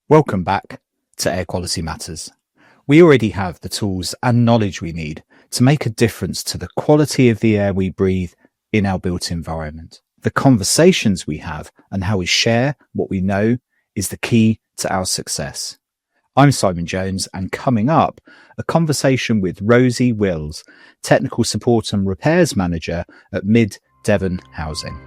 Welcome back to Air Quality Matters. We already have the tools and knowledge we need to make a difference to the quality of the air we breathe in our built environment. The conversations we have and how we share what we know is the key to our success. I'm Simon Jones, and coming up, a conversation with Rosie Wills, Technical Support and Repairs Manager at Mid Devon Housing.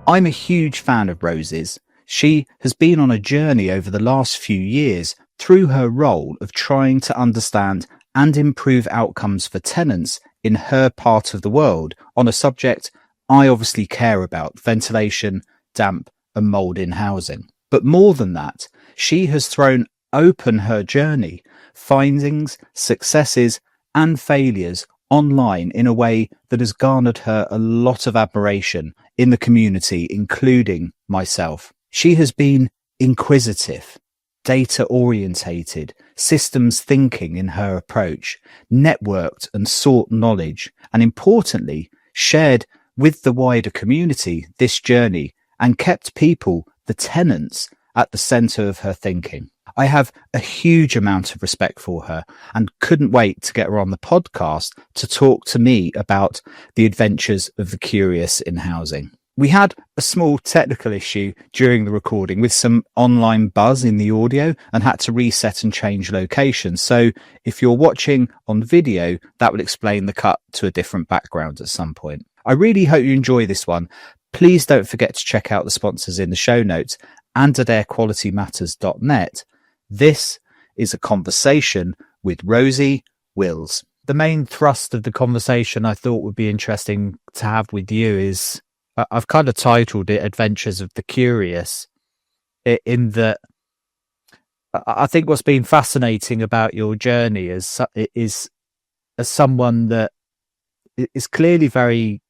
I'm a huge fan of Rosie's. She has been on a journey over the last few years through her role of trying to understand and improve outcomes for tenants in her part of the world on a subject I obviously care about: ventilation, damp and mould in housing. But more than that, she has thrown open her journey, findings, successes and failures online in a way that has garnered her a lot of admiration in the community, including myself. She has been inquisitive, data orientated, systems thinking in her approach, networked and sought knowledge, and importantly, shared with the wider community this journey and kept people, the tenants, at the centre of her thinking. I have a huge amount of respect for her and couldn't wait to get her on the podcast to talk to me about the adventures of the curious in housing. We had a small technical issue during the recording with some online buzz in the audio and had to reset and change location. So if you're watching on video, that will explain the cut to a different background at some point. I really hope you enjoy this one. Please don't forget to check out the sponsors in the show notes and at airqualitymatters.net. This is a conversation with Rosie Wills. The main thrust of the conversation I thought would be interesting to have with you is, I've kind of titled it Adventures of the Curious, in that I think what's been fascinating about your journey is as someone that is clearly very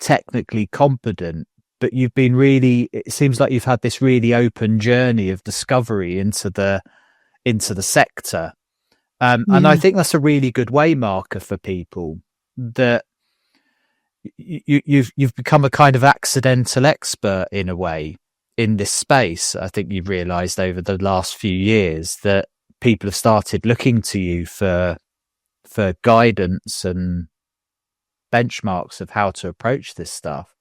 technically competent, but you've been really, it seems like you've had this really open journey of discovery into the sector. And I think that's a really good way marker for people, that you've become a kind of accidental expert in a way in this space. I think you've realized over the last few years that people have started looking to you for guidance and benchmarks of how to approach this stuff.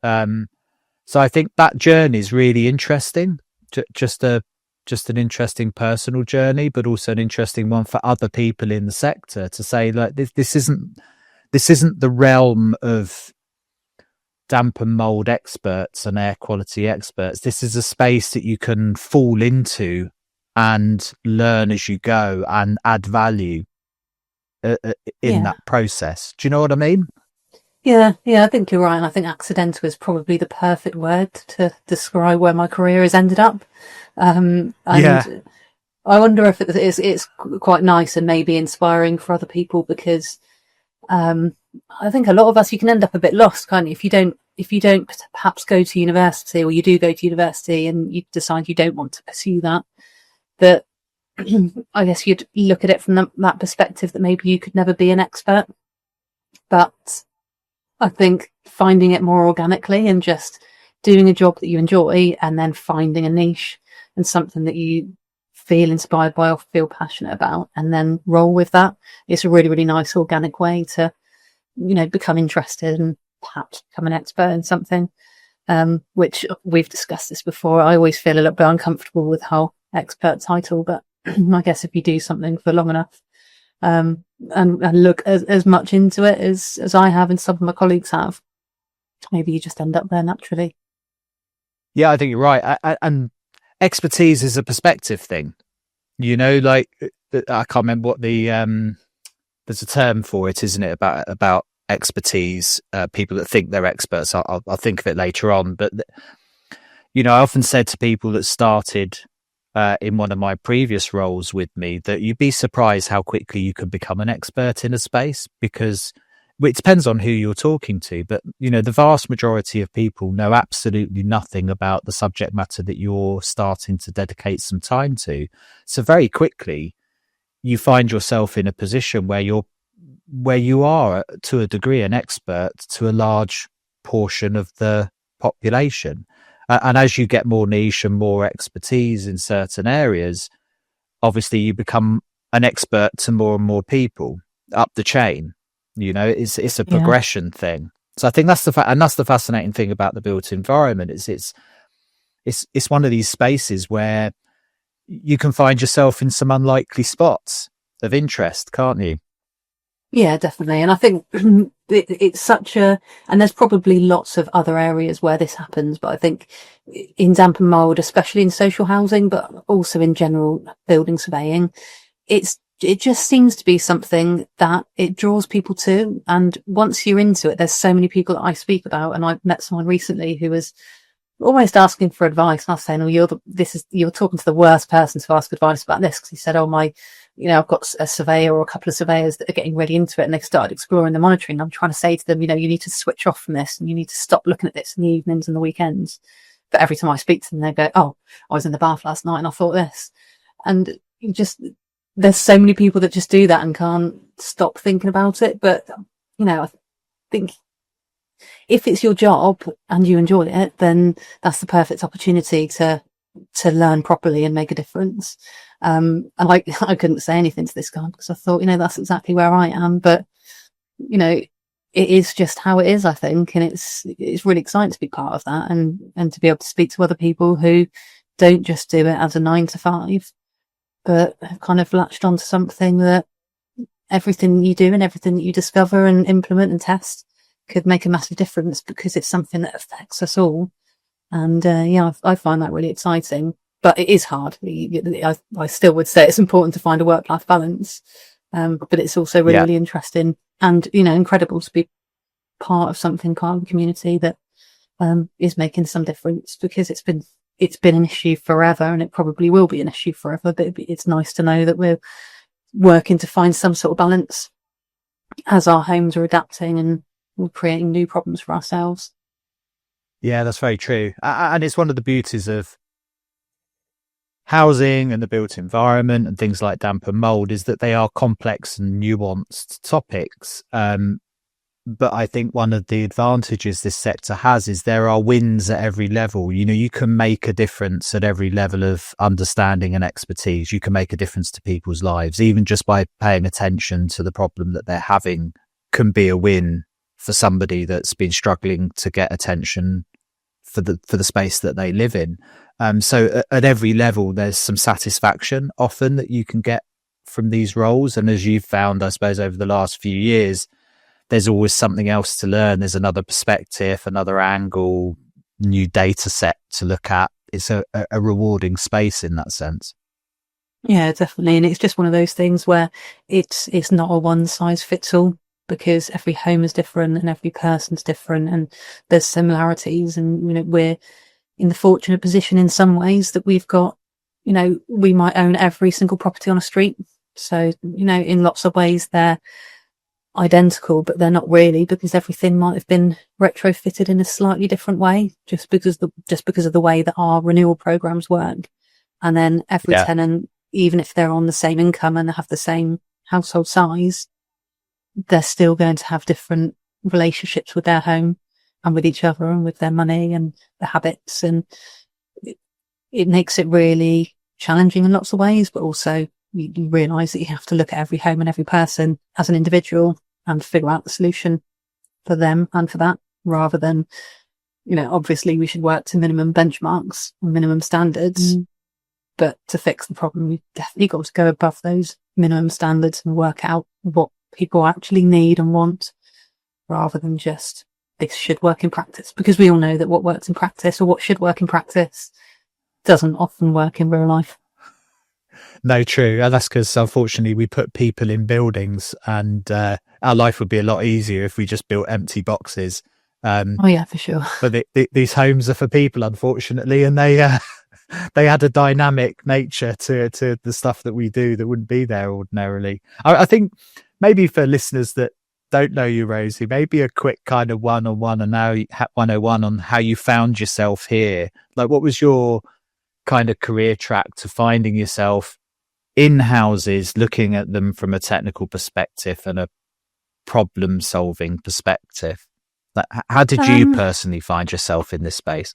So I think that journey is really interesting, just an interesting personal journey, but also an interesting one for other people in the sector to say, like, this isn't the realm of damp and mould experts and air quality experts. This is a space that you can fall into and learn as you go and add value in that process. Do you know what I mean? Yeah, I think you're right. And I think accidental is probably the perfect word to describe where my career has ended up. And I wonder if it's quite nice and maybe inspiring for other people, because I think a lot of us, you can end up a bit lost, can't you? If you don't perhaps go to university, or you do go to university and you decide you don't want to pursue that I guess you'd look at it from that perspective, that maybe you could never be an expert. But I think finding it more organically and just doing a job that you enjoy, and then finding a niche and something that you feel inspired by or feel passionate about, and then roll with that, it's a really, really nice organic way to, become interested and perhaps become an expert in something, which we've discussed this before. I always feel a little bit uncomfortable with the whole expert title, but I guess if you do something for long enough, and look as much into it as I have and some of my colleagues have, maybe you just end up there naturally. Yeah, I think you're right. And expertise is a perspective thing. Like, I can't remember what there's a term for it, isn't it? About expertise, people that think they're experts. I'll think of it later on. But, I often said to people that started in one of my previous roles with me that you'd be surprised how quickly you can become an expert in a space, because it depends on who you're talking to. But, the vast majority of people know absolutely nothing about the subject matter that you're starting to dedicate some time to. So very quickly, you find yourself in a position where you are to a degree an expert to a large portion of the population. And as you get more niche and more expertise in certain areas, obviously you become an expert to more and more people up the chain. It's a progression thing. So I think that's the fascinating thing about the built environment. It's one of these spaces where you can find yourself in some unlikely spots of interest, can't you? Yeah, definitely. And I think it's such and there's probably lots of other areas where this happens, but I think in damp and mould, especially in social housing, but also in general building surveying, it just seems to be something that it draws people to. And once you're into it, there's so many people that I speak about, and I've met someone recently who was almost asking for advice. And I was saying, "Oh, you're talking to the worst person to ask advice about this," because he said, "Oh, I've got a surveyor or a couple of surveyors that are getting really into it, and they've started exploring the monitoring. I'm trying to say to them, you need to switch off from this, and you need to stop looking at this in the evenings and the weekends." But every time I speak to them, they go, "Oh, I was in the bath last night and I thought this." And there's so many people that just do that and can't stop thinking about it. But, I think if it's your job and you enjoy it, then that's the perfect opportunity to learn properly and make a difference. And I couldn't say anything to this guy because I thought, that's exactly where I am. But, it is just how it is, I think. And it's really exciting to be part of that and to be able to speak to other people who don't just do it as a 9 to 5, but have kind of latched onto something that everything you do and everything that you discover and implement and test could make a massive difference because it's something that affects us all. And I find that really exciting, but it is hard. I still would say it's important to find a work-life balance, but it's also really interesting and incredible to be part of something kind of community that is making some difference, because it's been an issue forever, and it probably will be an issue forever. But it's nice to know that we're working to find some sort of balance as our homes are adapting and we're creating new problems for ourselves. Yeah, that's very true. And it's one of the beauties of housing and the built environment and things like damp and mould is that they are complex and nuanced topics. But I think one of the advantages this sector has is there are wins at every level. You can make a difference at every level of understanding and expertise. You can make a difference to people's lives, even just by paying attention to the problem that they're having can be a win for somebody that's been struggling to get attention for the space that they live in. So at every level, there's some satisfaction often that you can get from these roles. And as you've found, I suppose, over the last few years, there's always something else to learn. There's another perspective, another angle, new data set to look at. It's a rewarding space in that sense. Yeah, definitely. And it's just one of those things where it's not a one size fits all, because every home is different and every person's different, and there's similarities. And, we're in the fortunate position in some ways that we've got, we might own every single property on a street. So, in lots of ways they're identical, but they're not really, because everything might have been retrofitted in a slightly different way, just because of the way that our renewal programs work. And then every tenant, even if they're on the same income and have the same household size, they're still going to have different relationships with their home and with each other and with their money and their habits. And it makes it really challenging in lots of ways, but also you realise that you have to look at every home and every person as an individual and figure out the solution for them and for that, rather than, obviously we should work to minimum benchmarks and minimum standards, but to fix the problem, you've definitely got to go above those minimum standards and work out what people actually need and want, rather than just this should work in practice, because we all know that what works in practice, or what should work in practice, doesn't often work in real life. No, true. And that's because unfortunately we put people in buildings, and our life would be a lot easier if we just built empty boxes. Oh yeah, for sure. But these homes are for people, unfortunately, and they add a dynamic nature to the stuff that we do that wouldn't be there ordinarily. I think maybe for listeners that don't know you, Rosie, maybe a quick kind of 101 on how you found yourself here. Like, what was your kind of career track to finding yourself in houses, looking at them from a technical perspective and a problem solving perspective? Like, how did you personally find yourself in this space?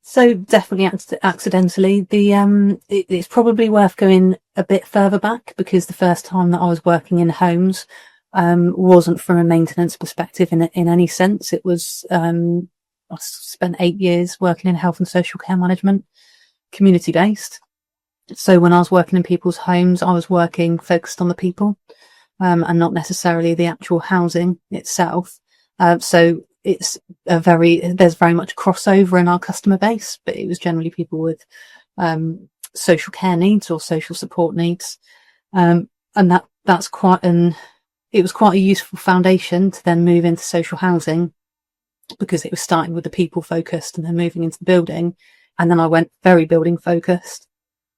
So definitely accidentally. It's probably worth going a bit further back, because the first time that I was working in homes wasn't from a maintenance perspective in any sense. It was I spent 8 years working in health and social care management, community based. So when I was working in people's homes, I was working focused on the people and not necessarily the actual housing itself. So there's very much crossover in our customer base, but it was generally people with social care needs or social support needs. And it was quite a useful foundation to then move into social housing, because it was starting with the people focused and then moving into the building. And then I went very building focused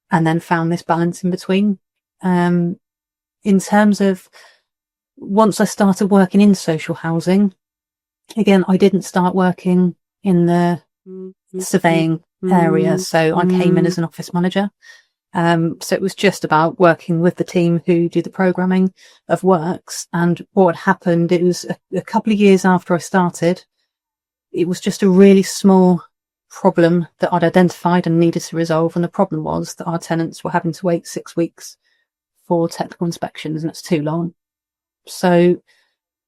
and then found this balance in between. In terms of once I started working in social housing, again, I didn't start working in the surveying area. So I came in as an office manager. So it was just about working with the team who do the programming of works. And what had happened, it was a couple of years after I started, it was just a really small problem that I'd identified and needed to resolve. And the problem was that our tenants were having to wait 6 weeks for technical inspections, and it's too long. So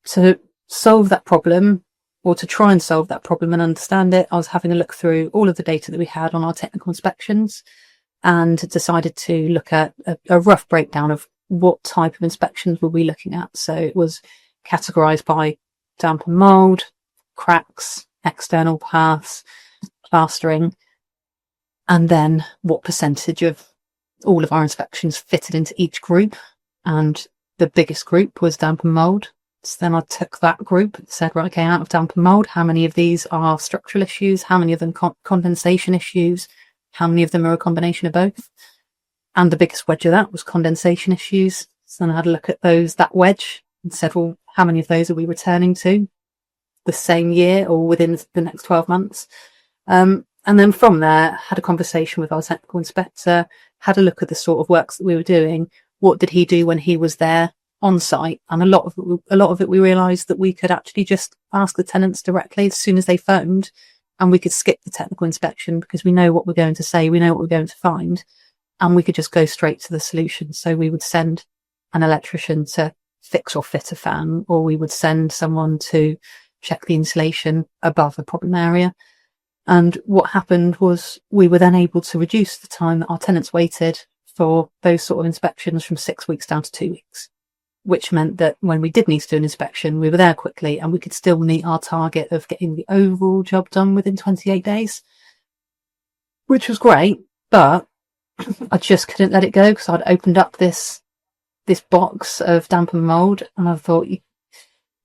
to solve that problem, or to try and solve that problem and understand it, I was having a look through all of the data that we had on our technical inspections, and decided to look at a rough breakdown of what type of inspections were we looking at. So it was categorized by damp and mould, cracks, external paths, plastering, and then what percentage of all of our inspections fitted into each group. And the biggest group was damp and mould. So then I took that group and said, right, okay, out of damp and mould, how many of these are structural issues? How many of them condensation issues? How many of them are a combination of both? And the biggest wedge of that was condensation issues. So then I had a look at that wedge, and said, well, how many of those are we returning to the same year or within the next 12 months? And then from there, had a conversation with our technical inspector, had a look at the sort of works that we were doing. What did he do when he was there on site? And a lot of it, we realised that we could actually just ask the tenants directly as soon as they phoned, and we could skip the technical inspection because we know what we're going to say, we know what we're going to find, and we could just go straight to the solution. So we would send an electrician to fix or fit a fan, or we would send someone to check the insulation above a problem area. And what happened was we were then able to reduce the time that our tenants waited for those sort of inspections from 6 weeks down to 2 weeks, which meant that when we did need to do an inspection, we were there quickly and we could still meet our target of getting the overall job done within 28 days, which was great. But I just couldn't let it go, because I'd opened up this box of damp and mould, and I thought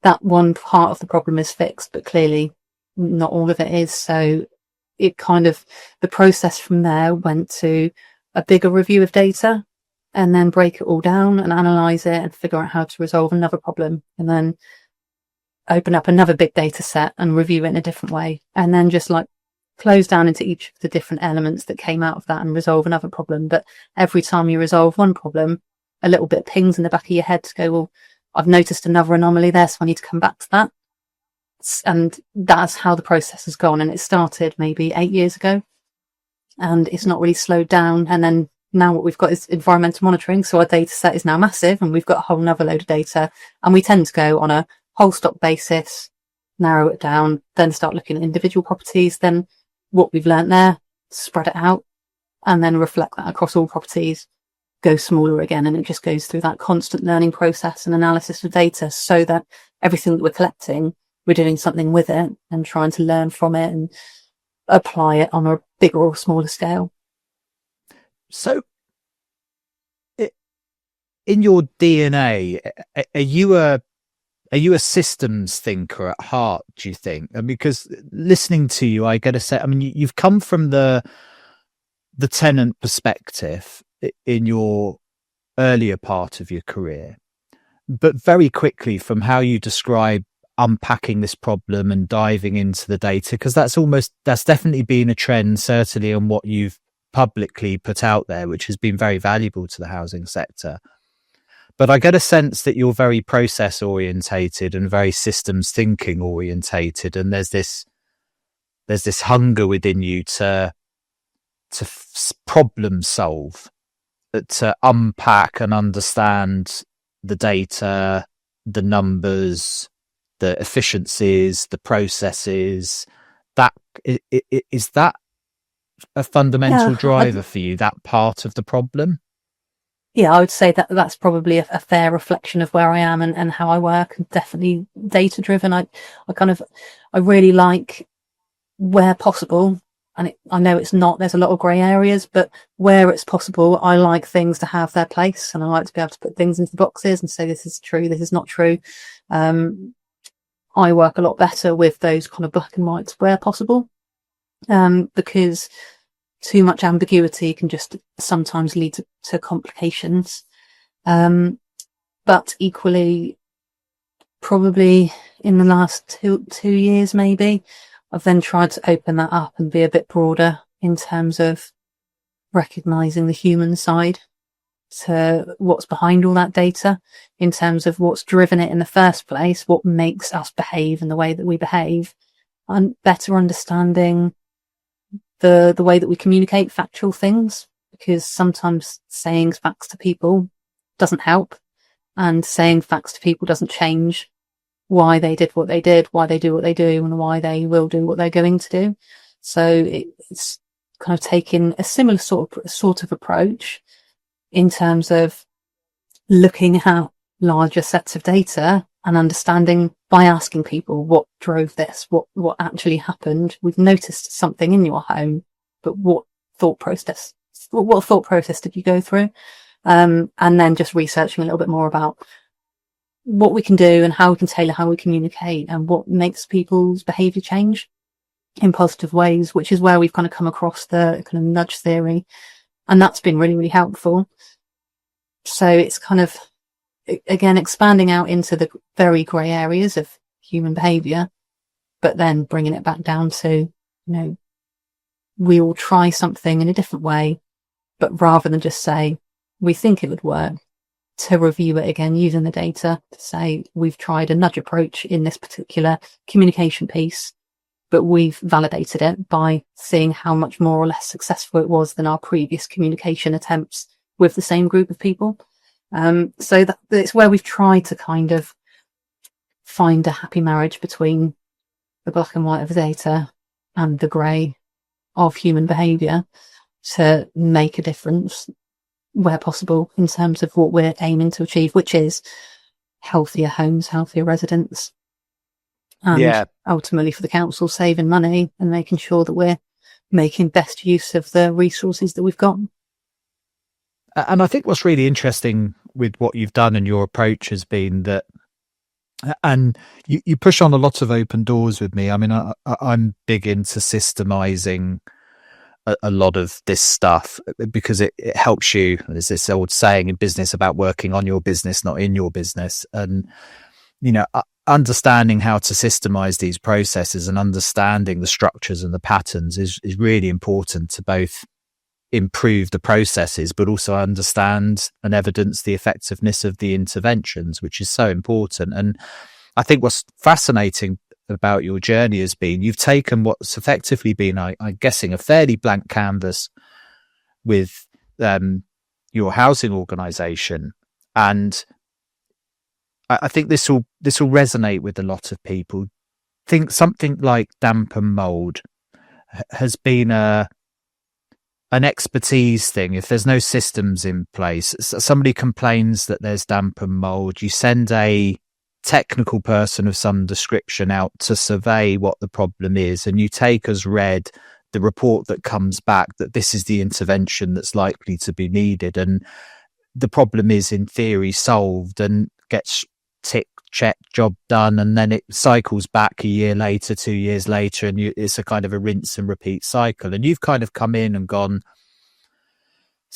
that one part of the problem is fixed, but clearly not all of it is. So it the process from there went to a bigger review of data, and then break it all down and analyze it and figure out how to resolve another problem, and then open up another big data set and review it in a different way, and then just close down into each of the different elements that came out of that and resolve another problem. But every time you resolve one problem, a little bit pings in the back of your head to go, well, I've noticed another anomaly there, so I need to come back to that. And that's how the process has gone. And it started maybe 8 years ago, and it's not really slowed down. And then now what we've got is environmental monitoring. So our data set is now massive, and we've got a whole nother load of data, and we tend to go on a whole stock basis, narrow it down, then start looking at individual properties, then what we've learnt there, spread it out, and then reflect that across all properties, go smaller again. And it just goes through that constant learning process and analysis of data, so that everything that we're collecting, we're doing something with it and trying to learn from it and apply it on a bigger or smaller scale. So in your DNA, are you a systems thinker at heart, do you think? And because listening to you, I get a sense, I mean, you've come from the tenant perspective in your earlier part of your career, but very quickly from how you describe unpacking this problem and diving into the data, because that's definitely been a trend, certainly on what you've publicly put out there, which has been very valuable to the housing sector. But I get a sense that you're very process orientated and very systems thinking orientated, and there's this hunger within you to problem solve, to unpack and understand the data, the numbers, the efficiencies, the processes. That is that a fundamental driver for you, that part of the problem? Yeah, I would say that that's probably a fair reflection of where I am and how I work. Definitely data driven. I really like, where possible, and I know it's not, there's a lot of grey areas, but where it's possible, I like things to have their place, and I like to be able to put things into boxes and say this is true, this is not true. I work a lot better with those kind of black and whites where possible, because too much ambiguity can just sometimes lead to complications. But equally, probably in the last two years, maybe, I've then tried to open that up and be a bit broader in terms of recognising the human side to what's behind all that data, in terms of what's driven it in the first place, what makes us behave in the way that we behave, and better understanding the way that we communicate factual things, because sometimes saying facts to people doesn't help, and saying facts to people doesn't change why they did what they did, why they do what they do, and why they will do what they're going to do. So it's kind of taking a similar sort of approach in terms of looking at larger sets of data and understanding, by asking people what drove this, what actually happened. We've noticed something in your home, but what thought process did you go through? And then just researching a little bit more about what we can do and how we can tailor how we communicate and what makes people's behaviour change in positive ways, which is where we've kind of come across the kind of nudge theory. And that's been really, really helpful. So it's kind of, again, expanding out into the very grey areas of human behaviour, but then bringing it back down to, we all try something in a different way, but rather than just say, we think it would work, to review it again using the data to say, we've tried a nudge approach in this particular communication piece, but we've validated it by seeing how much more or less successful it was than our previous communication attempts with the same group of people. So it's where we've tried to kind of find a happy marriage between the black and white of the data and the grey of human behaviour to make a difference where possible in terms of what we're aiming to achieve, which is healthier homes, healthier residents, and ultimately for the council saving money and making sure that we're making best use of the resources that we've got. And I think what's really interesting with what you've done and your approach has been that, and you push on a lot of open doors with me. I mean, I'm big into systemizing a lot of this stuff because it helps you. There's this old saying in business about working on your business, not in your business. And, understanding how to systemize these processes and understanding the structures and the patterns is really important to both improve the processes, but also understand and evidence the effectiveness of the interventions, which is so important. And I think what's fascinating about your journey has been, you've taken what's effectively been, I'm guessing, a fairly blank canvas with your housing organisation, and I think this will resonate with a lot of people. Think something like damp and mould has been an expertise thing. If there's no systems in place, somebody complains that there's damp and mould, you send a technical person of some description out to survey what the problem is, and you take as read the report that comes back that this is the intervention that's likely to be needed, and the problem is in theory solved and gets tick, check, job done, and then it cycles back a year later, 2 years later, and it's a kind of a rinse and repeat cycle. And you've kind of come in and gone,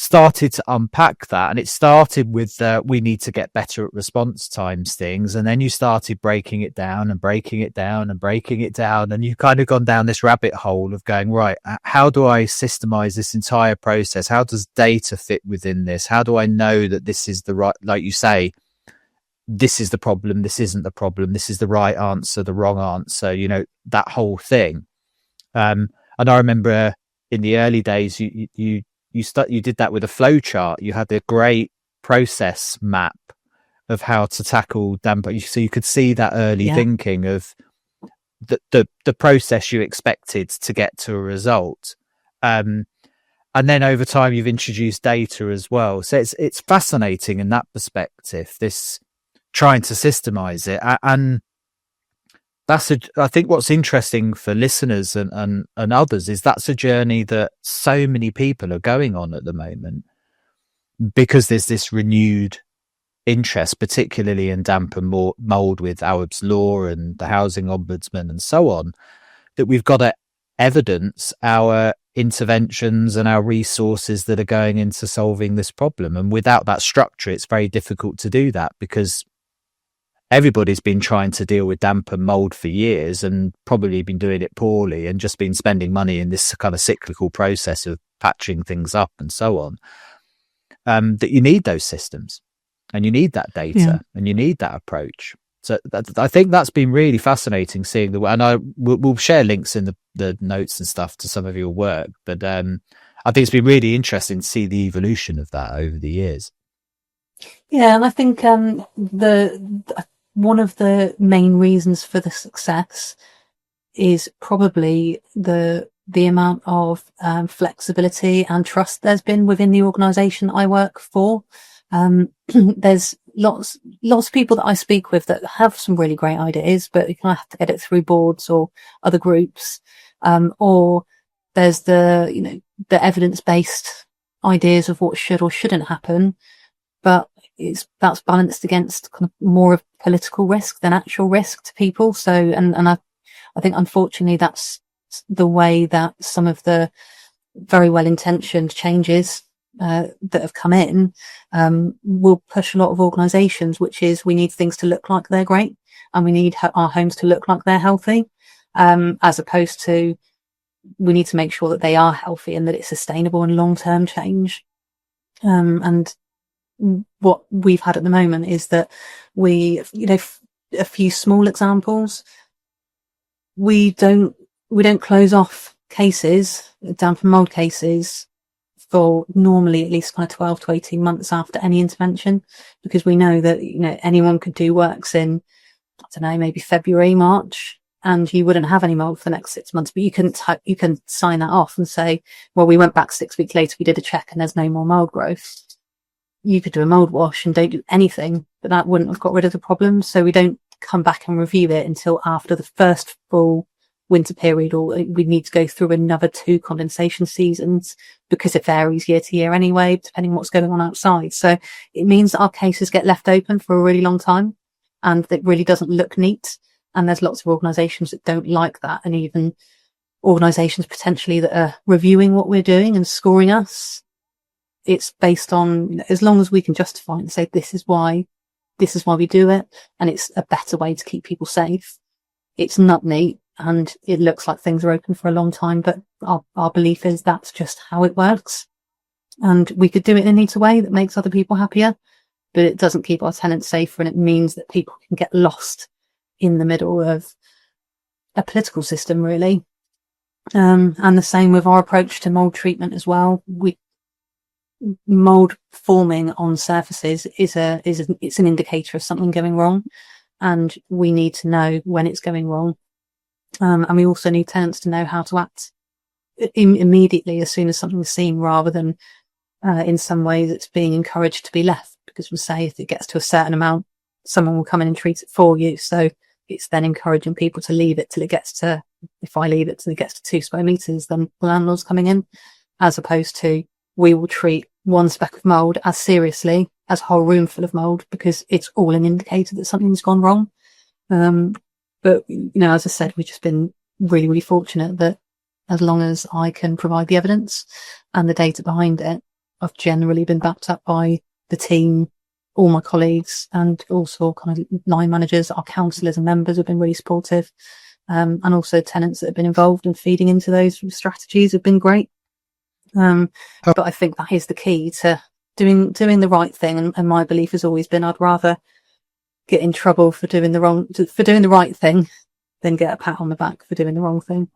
started to unpack that, and it started with we need to get better at response times things, and then you started breaking it down and breaking it down and breaking it down, and you've kind of gone down this rabbit hole of going, right, how do I systemize this entire process? How does data fit within this? How do I know that this is the right, like you say, this is the problem, this isn't the problem, this is the right answer, the wrong answer, you know, that whole thing. And I remember in the early days, you did that with a flow chart. You had a great process map of how to tackle damper, so you could see that early thinking of the process you expected to get to a result. And then over time you've introduced data as well, so it's fascinating in that perspective, this trying to systemize it. And that's I think what's interesting for listeners and others is that's a journey that so many people are going on at the moment, because there's this renewed interest, particularly in damp and mould with AWABS law and the housing ombudsman and so on, that we've got to evidence our interventions and our resources that are going into solving this problem. And without that structure, it's very difficult to do that, because everybody's been trying to deal with damp and mould for years and probably been doing it poorly and just been spending money in this kind of cyclical process of patching things up and so on. That you need those systems, and you need that data, and you need that approach. So I think that's been really fascinating seeing and we'll share links in the notes and stuff to some of your work. But I think it's been really interesting to see the evolution of that over the years. Yeah, and I think one of the main reasons for the success is probably the amount of flexibility and trust there's been within the organisation I work for. There's lots of people that I speak with that have some really great ideas, but you kind of have to get it through boards or other groups. Or there's the evidence-based ideas of what should or shouldn't happen, but that's balanced against kind of more of political risk than actual risk to people. So, and I think unfortunately that's the way that some of the very well-intentioned changes that have come in will push a lot of organisations, which is we need things to look like they're great, and we need our homes to look like they're healthy, as opposed to we need to make sure that they are healthy and that it's sustainable and long-term change. And what we've had at the moment is that a few small examples, we don't close off cases, damp and mould cases, for normally at least kind of 12 to 18 months after any intervention, because we know that anyone could do works in, I don't know, maybe February, March, and you wouldn't have any mould for the next 6 months, but you can sign that off and say, well, we went back 6 weeks later, we did a check and there's no more mould growth. You could do a mould wash and don't do anything, but that wouldn't have got rid of the problem. So we don't come back and review it until after the first full winter period, or we need to go through another 2 condensation seasons, because it varies year to year anyway, depending on what's going on outside. So it means that our cases get left open for a really long time, and it really doesn't look neat. And there's lots of organisations that don't like that, and even organisations potentially that are reviewing what we're doing and scoring us. It's based on, as long as we can justify it and say, this is why we do it, and it's a better way to keep people safe. It's not neat, and it looks like things are open for a long time, but our belief is that's just how it works. And we could do it in a neater way that makes other people happier, but it doesn't keep our tenants safer, and it means that people can get lost in the middle of a political system, really. And the same with our approach to mould treatment as well. Mould forming on surfaces it's an indicator of something going wrong, and we need to know when it's going wrong. And we also need tenants to know how to act immediately as soon as something's seen, rather than in some ways it's being encouraged to be left, because we say if it gets to a certain amount, someone will come in and treat it for you. So it's then encouraging people to leave it till it gets to, if I leave it till it gets to 2 square meters, then the landlord's coming in, as opposed to we will treat one speck of mould as seriously as a whole room full of mould, because it's all an indicator that something's gone wrong. But, as I said, we've just been really, really fortunate that as long as I can provide the evidence and the data behind it, I've generally been backed up by the team, all my colleagues, and also kind of line managers. Our counsellors and members have been really supportive, and also tenants that have been involved in feeding into those strategies have been great. But I think that is the key to doing the right thing. And my belief has always been I'd rather get in trouble for doing the right thing than get a pat on the back for doing the wrong thing.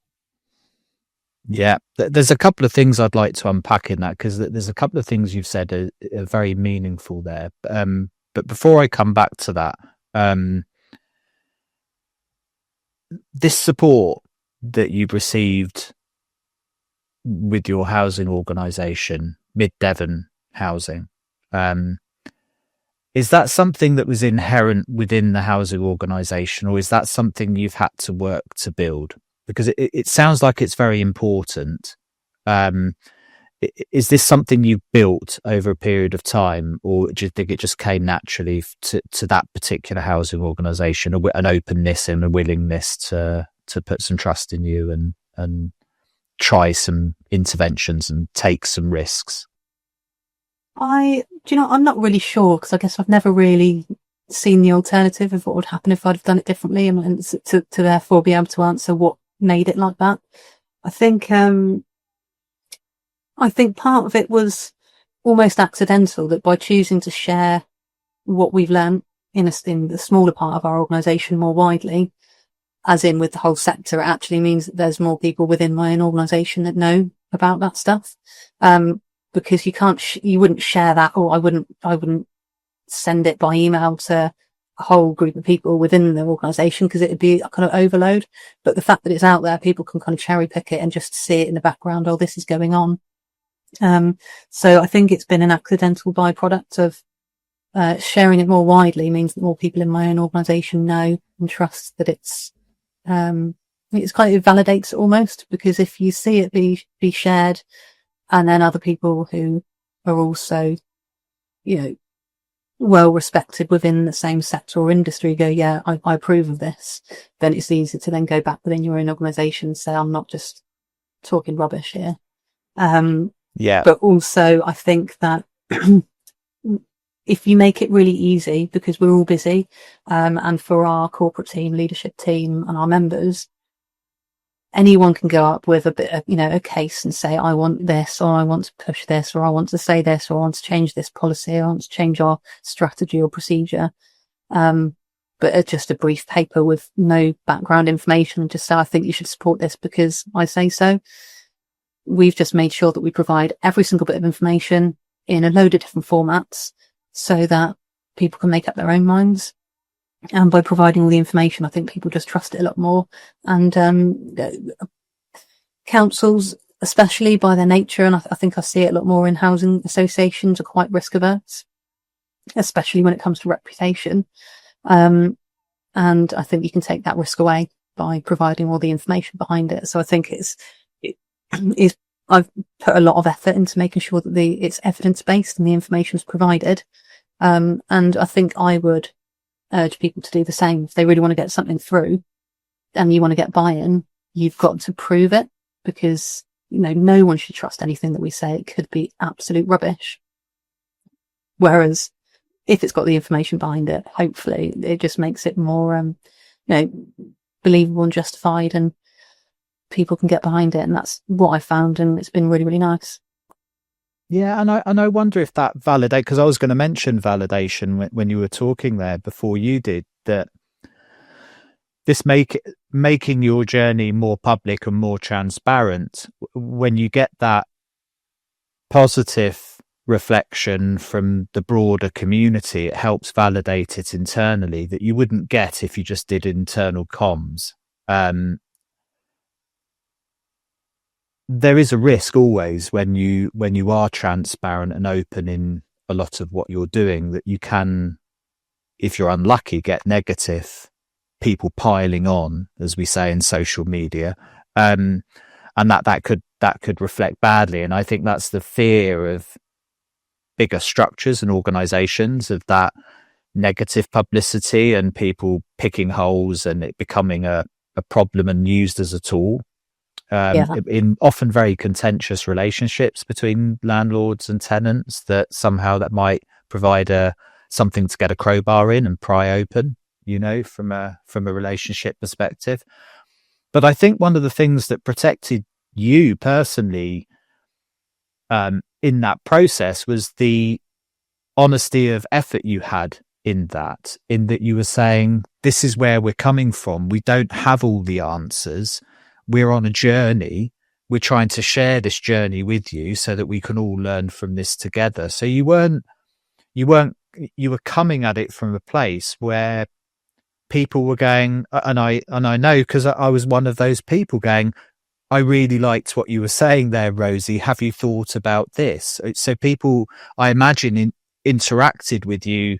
Yeah, there's a couple of things I'd like to unpack in that, because there's a couple of things you've said are very meaningful there. But before I come back to that, this support that you've received with your housing organisation, Mid Devon Housing, is that something that was inherent within the housing organisation, or is that something you've had to work to build? Because it sounds like it's very important. Is this something you built over a period of time, or do you think it just came naturally to that particular housing organisation, an openness and a willingness to put some trust in you and try some interventions and take some risks? I'm not really sure, because I guess I've never really seen the alternative of what would happen if I'd have done it differently, and to therefore be able to answer what made it like that. I think part of it was almost accidental, that by choosing to share what we've learned in the smaller part of our organisation more widely, as in with the whole sector, it actually means that there's more people within my own organisation that know about that stuff. Because you wouldn't share that, or I wouldn't send it by email to a whole group of people within the organisation, because it'd be a kind of overload. But the fact that it's out there, people can kind of cherry pick it and just see it in the background. Oh, this is going on. So I think it's been an accidental byproduct of sharing it more widely means that more people in my own organisation know and trust that it's kind of, it validates it almost, because if you see it be shared, and then other people who are also, well respected within the same sector or industry go, yeah, I approve of this, then it's easy to then go back within your own organisation and say, I'm not just talking rubbish here. Yeah. But also I think that if you make it really easy, because we're all busy, and for our corporate team, leadership team and our members, anyone can go up with a bit of, a case and say, I want this, or I want to push this, or I want to say this, or I want to change this policy, I want to change our strategy or procedure. But just a brief paper with no background information, and just say, I think you should support this because I say so. We've just made sure that we provide every single bit of information in a load of different formats so that people can make up their own minds. And by providing all the information, I think people just trust it a lot more. And councils, especially by their nature, and I think I see it a lot more in housing associations, are quite risk averse, especially when it comes to reputation. And I think you can take that risk away by providing all the information behind it. So I think I've put a lot of effort into making sure that it's evidence based and the information is provided. And I think I would urge people to do the same. If they really want to get something through and you want to get buy-in, you've got to prove it, because no one should trust anything that we say. It could be absolute rubbish. Whereas if it's got the information behind it, hopefully it just makes it more believable and justified, and people can get behind it. And that's what I found, and it's been really, really nice. Yeah, and I wonder if that validate, because I was going to mention validation when you were talking there before you did, that this making your journey more public and more transparent, when you get that positive reflection from the broader community, it helps validate it internally that you wouldn't get if you just did internal comms. There is a risk always when you are transparent and open in a lot of what you're doing, that you can, if you're unlucky, get negative people piling on, as we say in social media, and that could reflect badly. And I think that's the fear of bigger structures and organizations, of that negative publicity and people picking holes and it becoming a problem and used as a tool. in often very contentious relationships between landlords and tenants, that somehow that might provide something to get a crowbar in and pry open, from a relationship perspective. But I think one of the things that protected you personally in that process was the honesty of effort you had in that you were saying, this is where we're coming from. We don't have all the answers. We're on a journey. We're trying to share this journey with you so that we can all learn from this together. So you were coming at it from a place where people were going, and I know, because I was one of those people going, I really liked what you were saying there, Rosie. Have you thought about this? So people, I imagine, interacted with you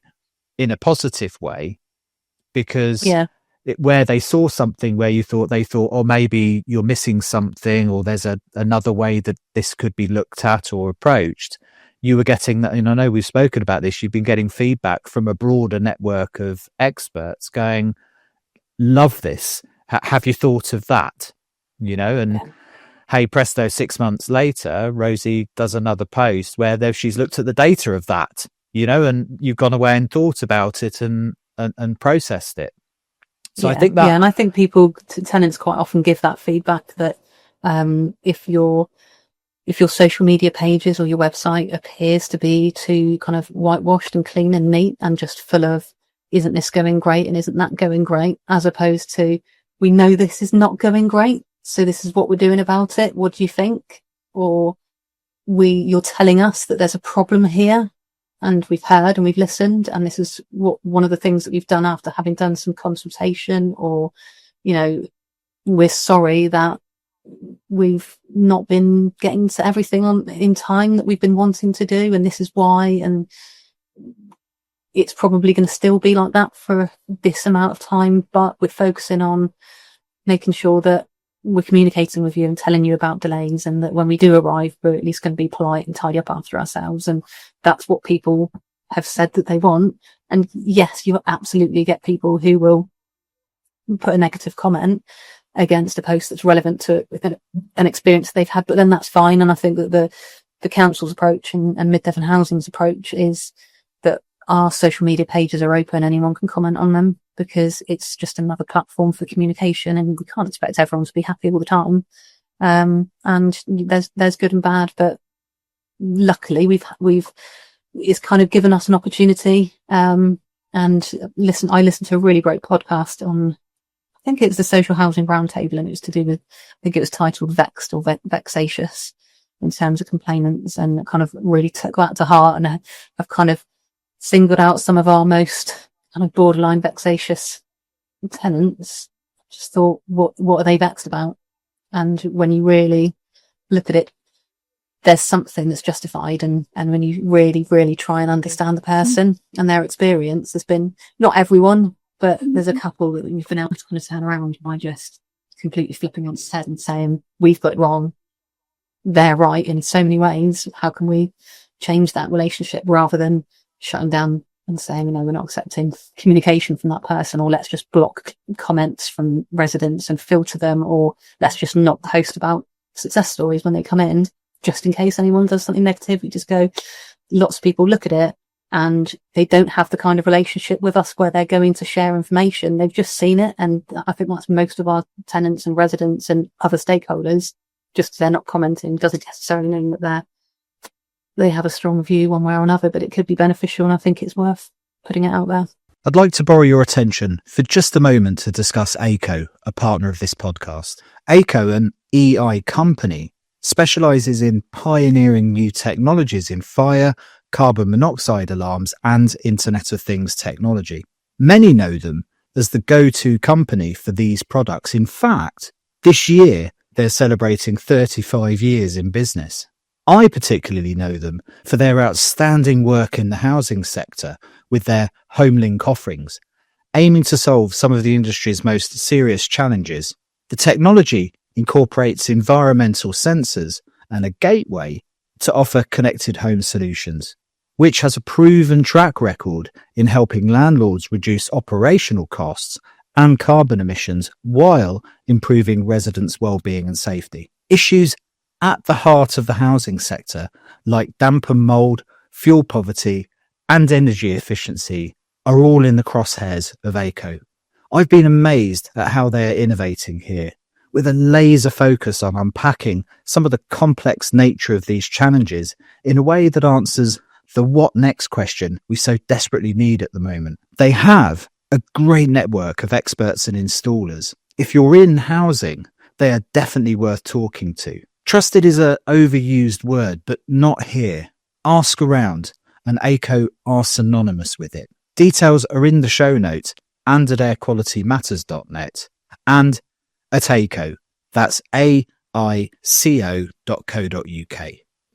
in a positive way, because where they saw something where they thought, oh, maybe you're missing something, or there's another way that this could be looked at or approached. You were getting that, and I know we've spoken about this, you've been getting feedback from a broader network of experts going, love this. Have you thought of that? Hey, presto, 6 months later, Rosie does another post where she's looked at the data of that, and you've gone away and thought about it and processed it. So I think that... Yeah, and I think tenants quite often give that feedback that if your social media pages or your website appears to be too kind of whitewashed and clean and neat and just full of, isn't this going great and isn't that going great, as opposed to, we know this is not going great, so this is what we're doing about it. What do you think? Or you're telling us that there's a problem here, and we've heard and we've listened, and this is one of the things that we've done after having done some consultation, or, we're sorry that we've not been getting to everything in time that we've been wanting to do, and this is why, and it's probably going to still be like that for this amount of time, but we're focusing on making sure that we're communicating with you and telling you about delays, and that when we do arrive, we're at least going to be polite and tidy up after ourselves. And that's what people have said that they want. And yes, you absolutely get people who will put a negative comment against a post that's relevant to an experience they've had, but then that's fine. And I think that the council's approach and Mid Devon Housing's approach is that our social media pages are open, anyone can comment on them, because it's just another platform for communication, and we can't expect everyone to be happy all the time. And there's good and bad, but luckily it's kind of given us an opportunity. And I listened to a really great podcast on, I think it's the Social Housing Roundtable, and it was to do with, I think it was titled Vexed or Vexatious in terms of complainants, and I kind of really took that to heart, and I've kind of singled out some of our most kind of borderline vexatious tenants. Just thought, what are they vexed about? And when you really look at it, there's something that's justified, and when you really, really try and understand the person and their experience, there's been, not everyone, but there's a couple that we've been able to kind of turn around by just completely flipping on its head and saying, we've got it wrong, they're right in so many ways, how can we change that relationship, rather than shutting down and saying, we're not accepting communication from that person, or let's just block comments from residents and filter them, or let's just not post about success stories when they come in, just in case anyone does something negative. We just go, lots of people look at it and they don't have the kind of relationship with us where they're going to share information. They've just seen it. And I think that's most of our tenants and residents and other stakeholders. Just they're not commenting doesn't necessarily mean that they have a strong view one way or another, but it could be beneficial, and I think it's worth putting it out there. I'd like to borrow your attention for just a moment to discuss AECO, a partner of this podcast. AECO, an EI company, specialises in pioneering new technologies in fire, carbon monoxide alarms, and Internet of Things technology. Many know them as the go-to company for these products. In fact, this year they're celebrating 35 years in business. I particularly know them for their outstanding work in the housing sector with their HomeLink offerings, aiming to solve some of the industry's most serious challenges. The technology incorporates environmental sensors and a gateway to offer connected home solutions, which has a proven track record in helping landlords reduce operational costs and carbon emissions while improving residents' well-being and safety. Issues at the heart of the housing sector, like damp and mould, fuel poverty, and energy efficiency, are all in the crosshairs of AECO. I've been amazed at how they are innovating here, with a laser focus on unpacking some of the complex nature of these challenges in a way that answers the what next question we so desperately need at the moment. They have a great network of experts and installers. If you're in housing, they are definitely worth talking to. Trusted is an overused word, but not here. Ask around, and AECO are synonymous with it. Details are in the show notes and at airqualitymatters.net and at AECO. That's AICO.co.uk.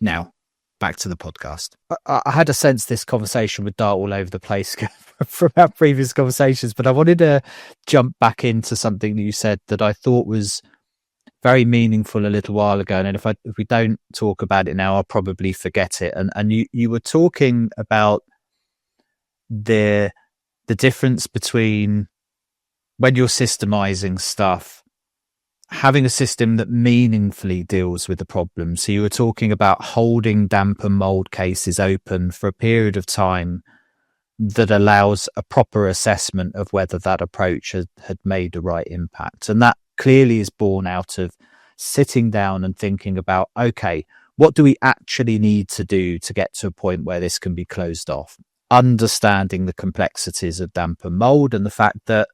Now, back to the podcast. I had a sense this conversation would dart all over the place from our previous conversations, but I wanted to jump back into something that you said that I thought was very meaningful a little while ago. And if we don't talk about it now, I'll probably forget it. And you were talking about the difference between when you're systemizing stuff, having a system that meaningfully deals with the problem. So you were talking about holding damp and mold cases open for a period of time that allows a proper assessment of whether that approach had made the right impact. And that clearly is born out of sitting down and thinking about, okay, what do we actually need to do to get to a point where this can be closed off? Understanding the complexities of damp and mold and the fact that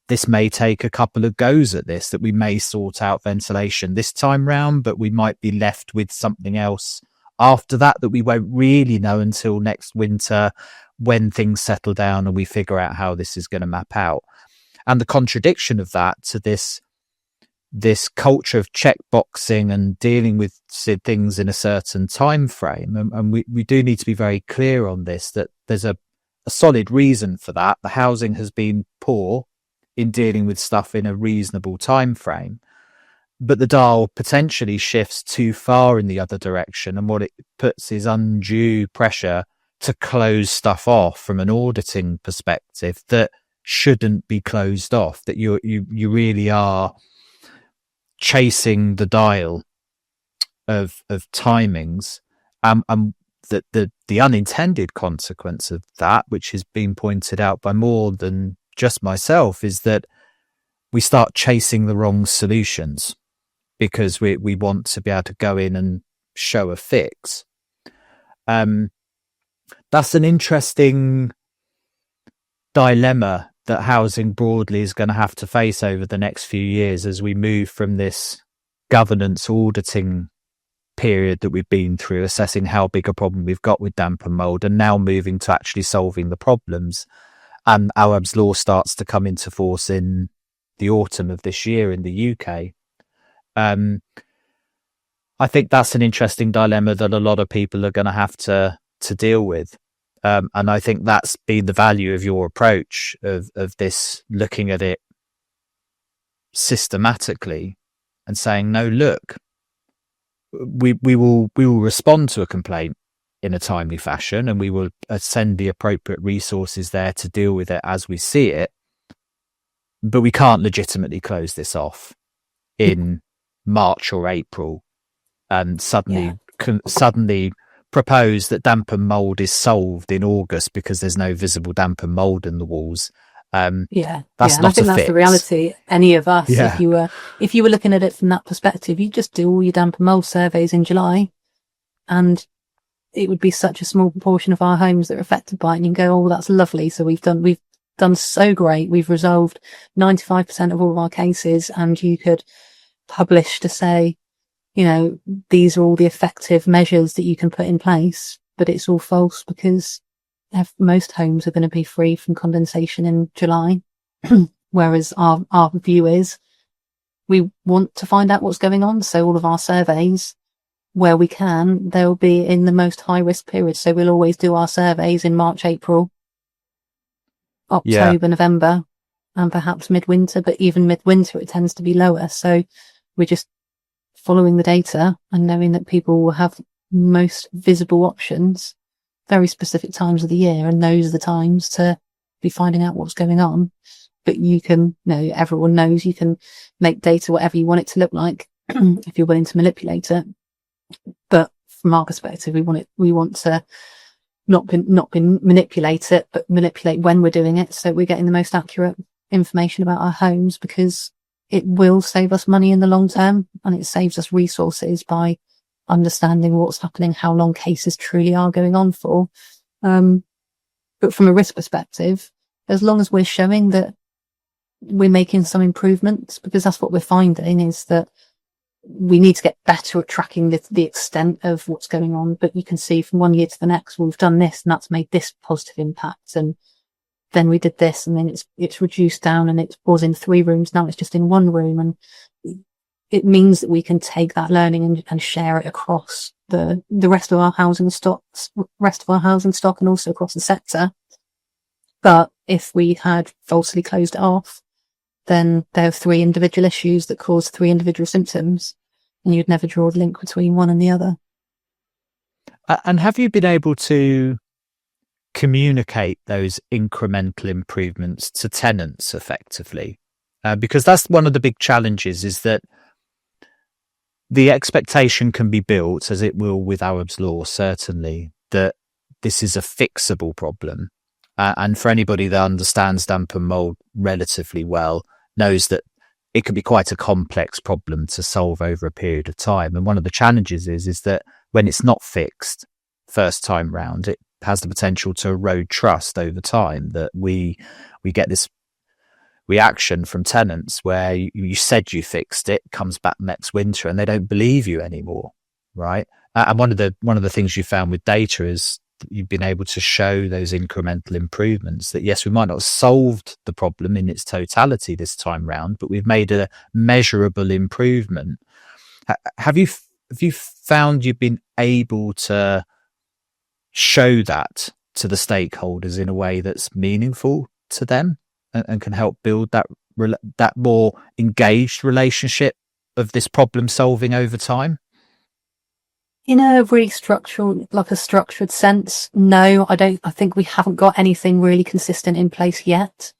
this may take a couple of goes at this, that we may sort out ventilation this time round, but we might be left with something else after that we won't really know until next winter when things settle down and we figure out how this is going to map out. And the contradiction of that to this culture of checkboxing and dealing with things in a certain time frame. And we do need to be very clear on this, that there's a solid reason for that. The housing has been poor in dealing with stuff in a reasonable time frame, but the dial potentially shifts too far in the other direction, and what it puts is undue pressure to close stuff off from an auditing perspective that shouldn't be closed off, that you really are chasing the dial of timings, and that the unintended consequence of that, which has been pointed out by more than just myself, is that we start chasing the wrong solutions because we want to be able to go in and show a fix. That's an interesting dilemma that housing broadly is going to have to face over the next few years as we move from this governance auditing period that we've been through, assessing how big a problem we've got with damp and mould, and now moving to actually solving the problems. And AWABS law starts to come into force in the autumn of this year in the UK. I think that's an interesting dilemma that a lot of people are going to have to deal with. And I think that's been the value of your approach of this, looking at it systematically and saying, no, look, we will respond to a complaint in a timely fashion, and we will send the appropriate resources there to deal with it as we see it. But we can't legitimately close this off in March or April and suddenly propose that damp and mould is solved in August because there's no visible damp and mould in the walls. That's not and I think that's the reality. Any of us, if you were looking at it from that perspective, you just do all your damp and mould surveys in July, and it would be such a small proportion of our homes that are affected by it. And you can go, oh, that's lovely. So we've done so great. We've resolved 95% of all of our cases, and you could publish to say, you know, these are all the effective measures that you can put in place, but it's all false because most homes are going to be free from condensation in July. Whereas our view is we want to find out what's going on. So all of our surveys, where we can, they'll be in the most high risk period. So we'll always do our surveys in March, April, October, November, and perhaps midwinter, but even midwinter, it tends to be lower. So we're just following the data and knowing that people will have most visible options, very specific times of the year, and those are the times to be finding out what's going on. but you can, everyone knows you can make data whatever you want it to look like if you're willing to manipulate it. But from our perspective, we want to not manipulate it, but manipulate when we're doing it, so we're getting the most accurate information about our homes, because it will save us money in the long term, and it saves us resources by understanding what's happening, how long cases truly are going on for. But from a risk perspective, as long as we're showing that we're making some improvements, because that's what we're finding, is that we need to get better at tracking the extent of what's going on. But you can see from one year to the next, well, we've done this and that's made this positive impact. And then we did this, and then it's reduced down, and it was in 3 rooms. Now it's just in 1 room. And it means that we can take that learning and share it across the rest of our housing stock, and also across the sector. But if we had falsely closed it off, then there are 3 individual issues that cause 3 individual symptoms, and you'd never draw a link between one and the other. And have you been able to communicate those incremental improvements to tenants effectively? Because that's one of the big challenges, is that the expectation can be built, as it will with AWABS law, certainly, that this is a fixable problem. And for anybody that understands damp and mould relatively well, knows that it can be quite a complex problem to solve over a period of time. And one of the challenges is that when it's not fixed first time round, it has the potential to erode trust over time, that we get this reaction from tenants where you said you fixed it, comes back next winter and they don't believe you anymore, right? And one of the things you found with data is you've been able to show those incremental improvements, that yes, we might not have solved the problem in its totality this time round, but we've made a measurable improvement. Have you found you've been able to show that to the stakeholders in a way that's meaningful to them and can help build that more engaged relationship of this problem solving over time? In a really structured sense, no, I don't. I think we haven't got anything really consistent in place yet.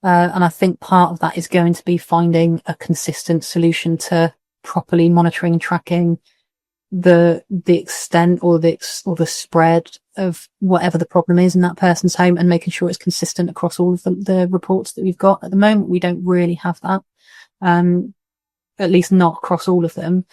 And I think part of that is going to be finding a consistent solution to properly monitoring and tracking the extent or the spread of whatever the problem is in that person's home, and making sure it's consistent across all of the reports that we've got. At the moment, we don't really have that, at least not across all of them.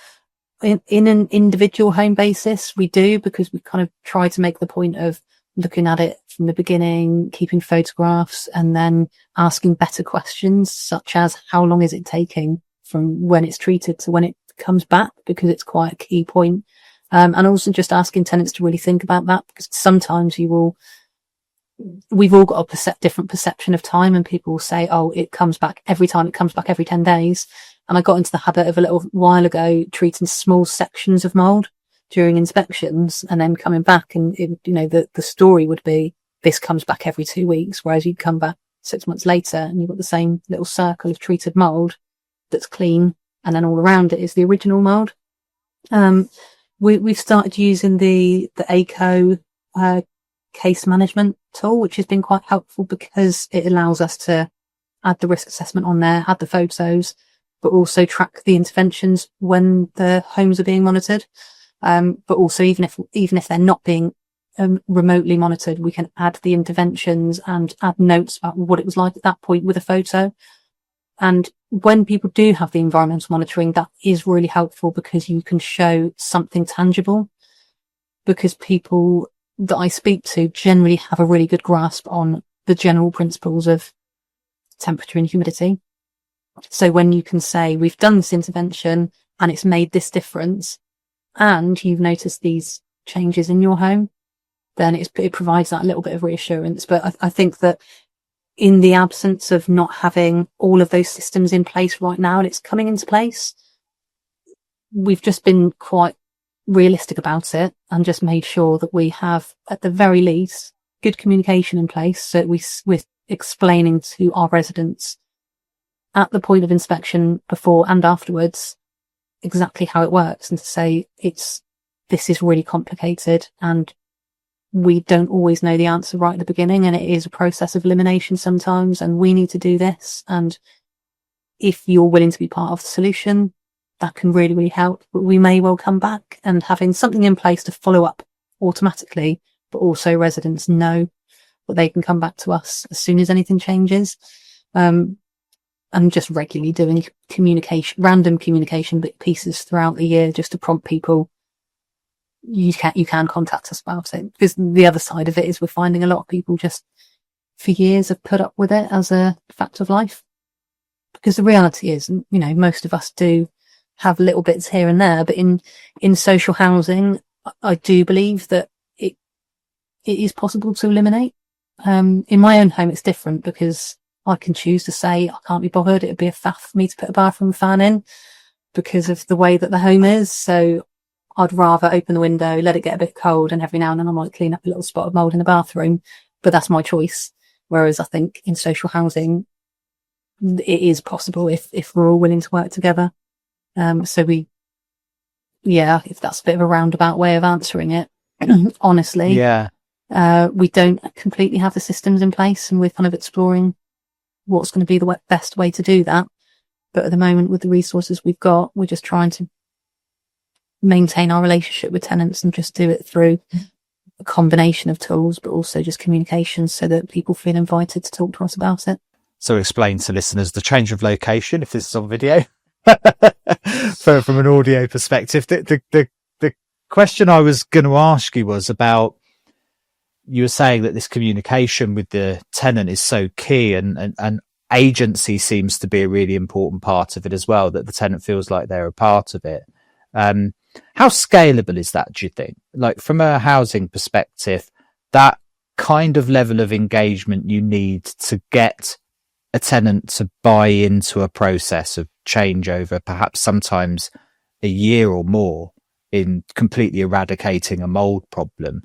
In an individual home basis, we do, because we kind of try to make the point of looking at it from the beginning, keeping photographs, and then asking better questions, such as how long is it taking from when it's treated to when it comes back, because it's quite a key point. And also just asking tenants to really think about that, because sometimes we've all got a different perception of time, and people will say, oh, it comes back every time, it comes back every 10 days. And I got into the habit of a little while ago treating small sections of mould during inspections, and then coming back, and the story would be, this comes back every 2 weeks, whereas you'd come back 6 months later and you've got the same little circle of treated mould that's clean, and then all around it is the original mould. We've started using the AECO case management tool, which has been quite helpful, because it allows us to add the risk assessment on there, add the photos, but also track the interventions when the homes are being monitored. But also, even if they're not being remotely monitored, we can add the interventions and add notes about what it was like at that point with a photo. And when people do have the environmental monitoring, that is really helpful, because you can show something tangible, because people that I speak to generally have a really good grasp on the general principles of temperature and humidity. So when you can say, we've done this intervention and it's made this difference, and you've noticed these changes in your home, then it provides that little bit of reassurance. But I think that in the absence of not having all of those systems in place right now, and it's coming into place, we've just been quite realistic about it and just made sure that we have, at the very least, good communication in place, so that we're explaining to our residents at the point of inspection, before and afterwards, exactly how it works, and to say this is really complicated, and we don't always know the answer right at the beginning, and it is a process of elimination sometimes, and we need to do this. And if you're willing to be part of the solution, that can really, really help. But we may well come back, and having something in place to follow up automatically, but also residents know that they can come back to us as soon as anything changes. And just regularly doing communication, random communication pieces throughout the year, just to prompt people. You can contact us about it, because the other side of it is we're finding a lot of people just for years have put up with it as a fact of life. Because the reality is, most of us do have little bits here and there, but in social housing, I do believe that it is possible to eliminate. In my own home, it's different because I can choose to say I can't be bothered. It'd be a faff for me to put a bathroom fan in because of the way that the home is. So I'd rather open the window, let it get a bit cold, and every now and then I might clean up a little spot of mould in the bathroom. But that's my choice. Whereas I think in social housing, it is possible if we're all willing to work together. So if that's a bit of a roundabout way of answering it, honestly, we don't completely have the systems in place, and we're kind of exploring what's going to be the best way to do that. But at the moment, with the resources we've got, we're just trying to maintain our relationship with tenants and just do it through a combination of tools, but also just communication so that people feel invited to talk to us about it. So explain to listeners the change of location, if this is on video, from an audio perspective. The question I was going to ask you was about, you were saying that this communication with the tenant is so key, and agency seems to be a really important part of it as well, that the tenant feels like they're a part of it. How scalable is that, do you think? Like, from a housing perspective, that kind of level of engagement you need to get a tenant to buy into a process of change over perhaps sometimes a year or more in completely eradicating a mould problem.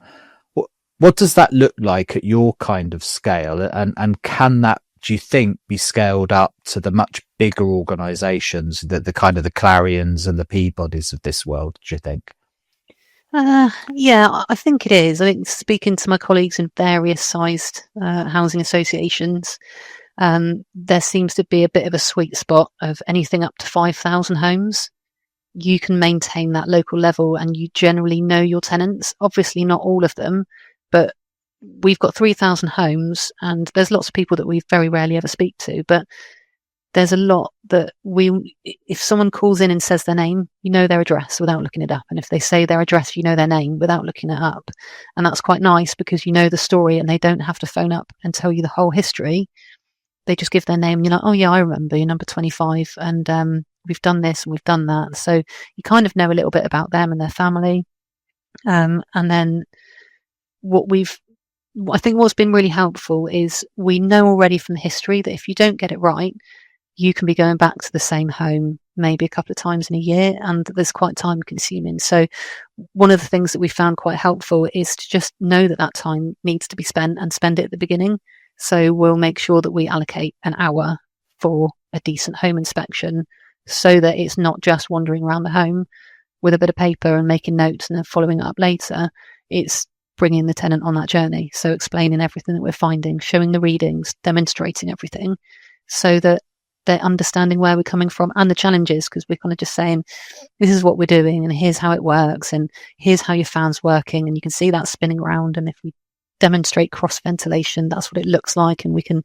What does that look like at your kind of scale? And can that, do you think, be scaled up to the much bigger organisations, the kind of the Clarions and the Peabodys of this world, do you think? Yeah, I think it is. I think, speaking to my colleagues in various sized housing associations, there seems to be a bit of a sweet spot of anything up to 5,000 homes. You can maintain that local level, and you generally know your tenants. Obviously not all of them, but we've got 3,000 homes, and there's lots of people that we very rarely ever speak to, but there's a lot that if someone calls in and says their name, you know their address without looking it up. And if they say their address, you know their name without looking it up. And that's quite nice, because you know the story and they don't have to phone up and tell you the whole history. They just give their name and you're like, oh yeah, I remember, you're number 25, and we've done this and we've done that. So you kind of know a little bit about them and their family. And then I think what's been really helpful is we know already from the history that if you don't get it right, you can be going back to the same home maybe a couple of times in a year, and there's quite time consuming. So one of the things that we found quite helpful is to just know that time needs to be spent, and spend it at the beginning. So we'll make sure that we allocate an hour for a decent home inspection, so that it's not just wandering around the home with a bit of paper and making notes and then following up later. It's bringing the tenant on that journey. So explaining everything that we're finding, showing the readings, demonstrating everything, so that they're understanding where we're coming from and the challenges, because we're kind of just saying, this is what we're doing and here's how it works and here's how your fan's working, and you can see that spinning around, and if we demonstrate cross ventilation, that's what it looks like, and we can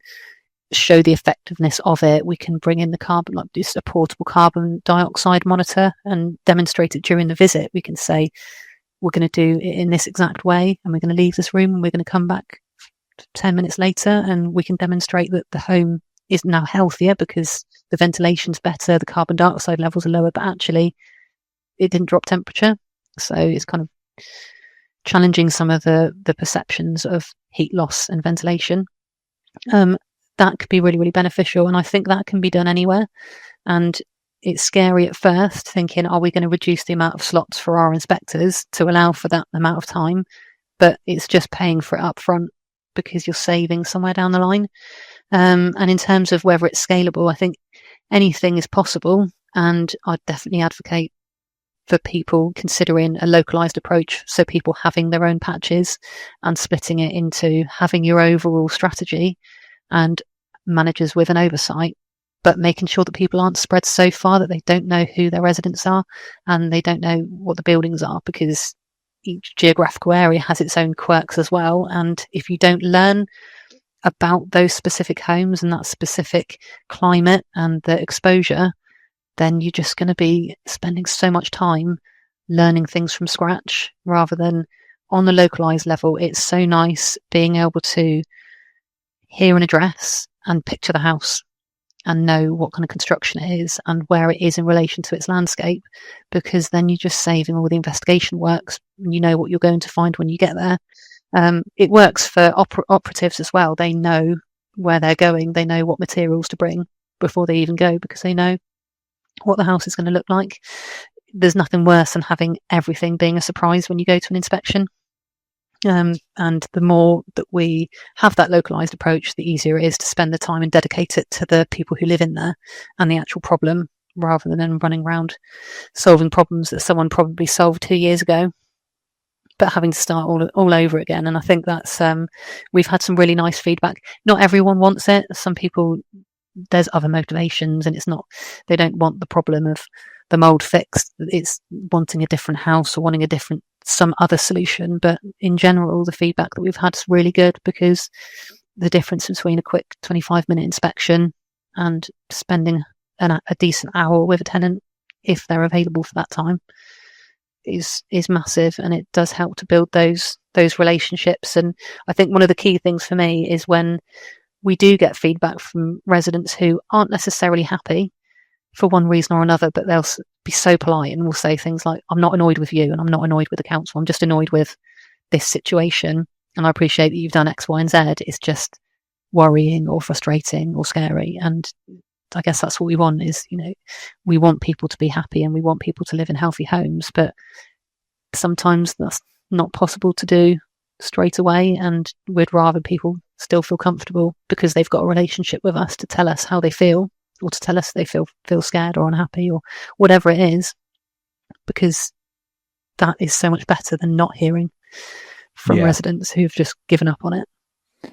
show the effectiveness of it. We can bring in the carbon, like just a portable carbon dioxide monitor, and demonstrate it during the visit. We can say, we're going to do it in this exact way, and we're going to leave this room and we're going to come back 10 minutes later, and we can demonstrate that the home is now healthier because the ventilation's better, the carbon dioxide levels are lower, but actually it didn't drop temperature. So it's kind of challenging some of the perceptions of heat loss and ventilation. That could be really, really beneficial, and I think that can be done anywhere. And it's scary at first, thinking, are we going to reduce the amount of slots for our inspectors to allow for that amount of time? But it's just paying for it up front, because you're saving somewhere down the line. And in terms of whether it's scalable, I think anything is possible, and I'd definitely advocate for people considering a localised approach, so people having their own patches and splitting it into having your overall strategy and managers with an oversight, but making sure that people aren't spread so far that they don't know who their residents are and they don't know what the buildings are, because each geographical area has its own quirks as well. And if you don't learn about those specific homes and that specific climate and the exposure, then you're just going to be spending so much time learning things from scratch rather than on the localised level. It's so nice being able to hear an address and picture the house and know what kind of construction it is and where it is in relation to its landscape, because then you're just saving all the investigation works. You know what you're going to find when you get there. It works for operatives as well. They know where they're going. They know what materials to bring before they even go, because they know what the house is going to look like. There's nothing worse than having everything being a surprise when you go to an inspection. And the more that we have that localised approach, the easier it is to spend the time and dedicate it to the people who live in there and the actual problem, rather than running around solving problems that someone probably solved 2 years ago, but having to start all over again. And I think that's we've had some really nice feedback. Not everyone wants it. Some people, there's other motivations, and it's not, they don't want the problem of the mould fixed. It's wanting a different house or wanting some other solution. But in general, the feedback that we've had is really good, because the difference between a quick 25-minute inspection and spending a decent hour with a tenant, if they're available for that time, is massive, and it does help to build those relationships. And I think one of the key things for me is when we do get feedback from residents who aren't necessarily happy for one reason or another, but they'll be so polite and will say things like, I'm not annoyed with you and I'm not annoyed with the council, I'm just annoyed with this situation, and I appreciate that you've done X, Y and Z. It's just worrying or frustrating or scary. And I guess that's what we want, is, we want people to be happy and we want people to live in healthy homes, but sometimes that's not possible to do straight away, and we'd rather people still feel comfortable because they've got a relationship with us to tell us how they feel, or to tell us they feel scared or unhappy or whatever it is, because that is so much better than not hearing from residents who've just given up on it.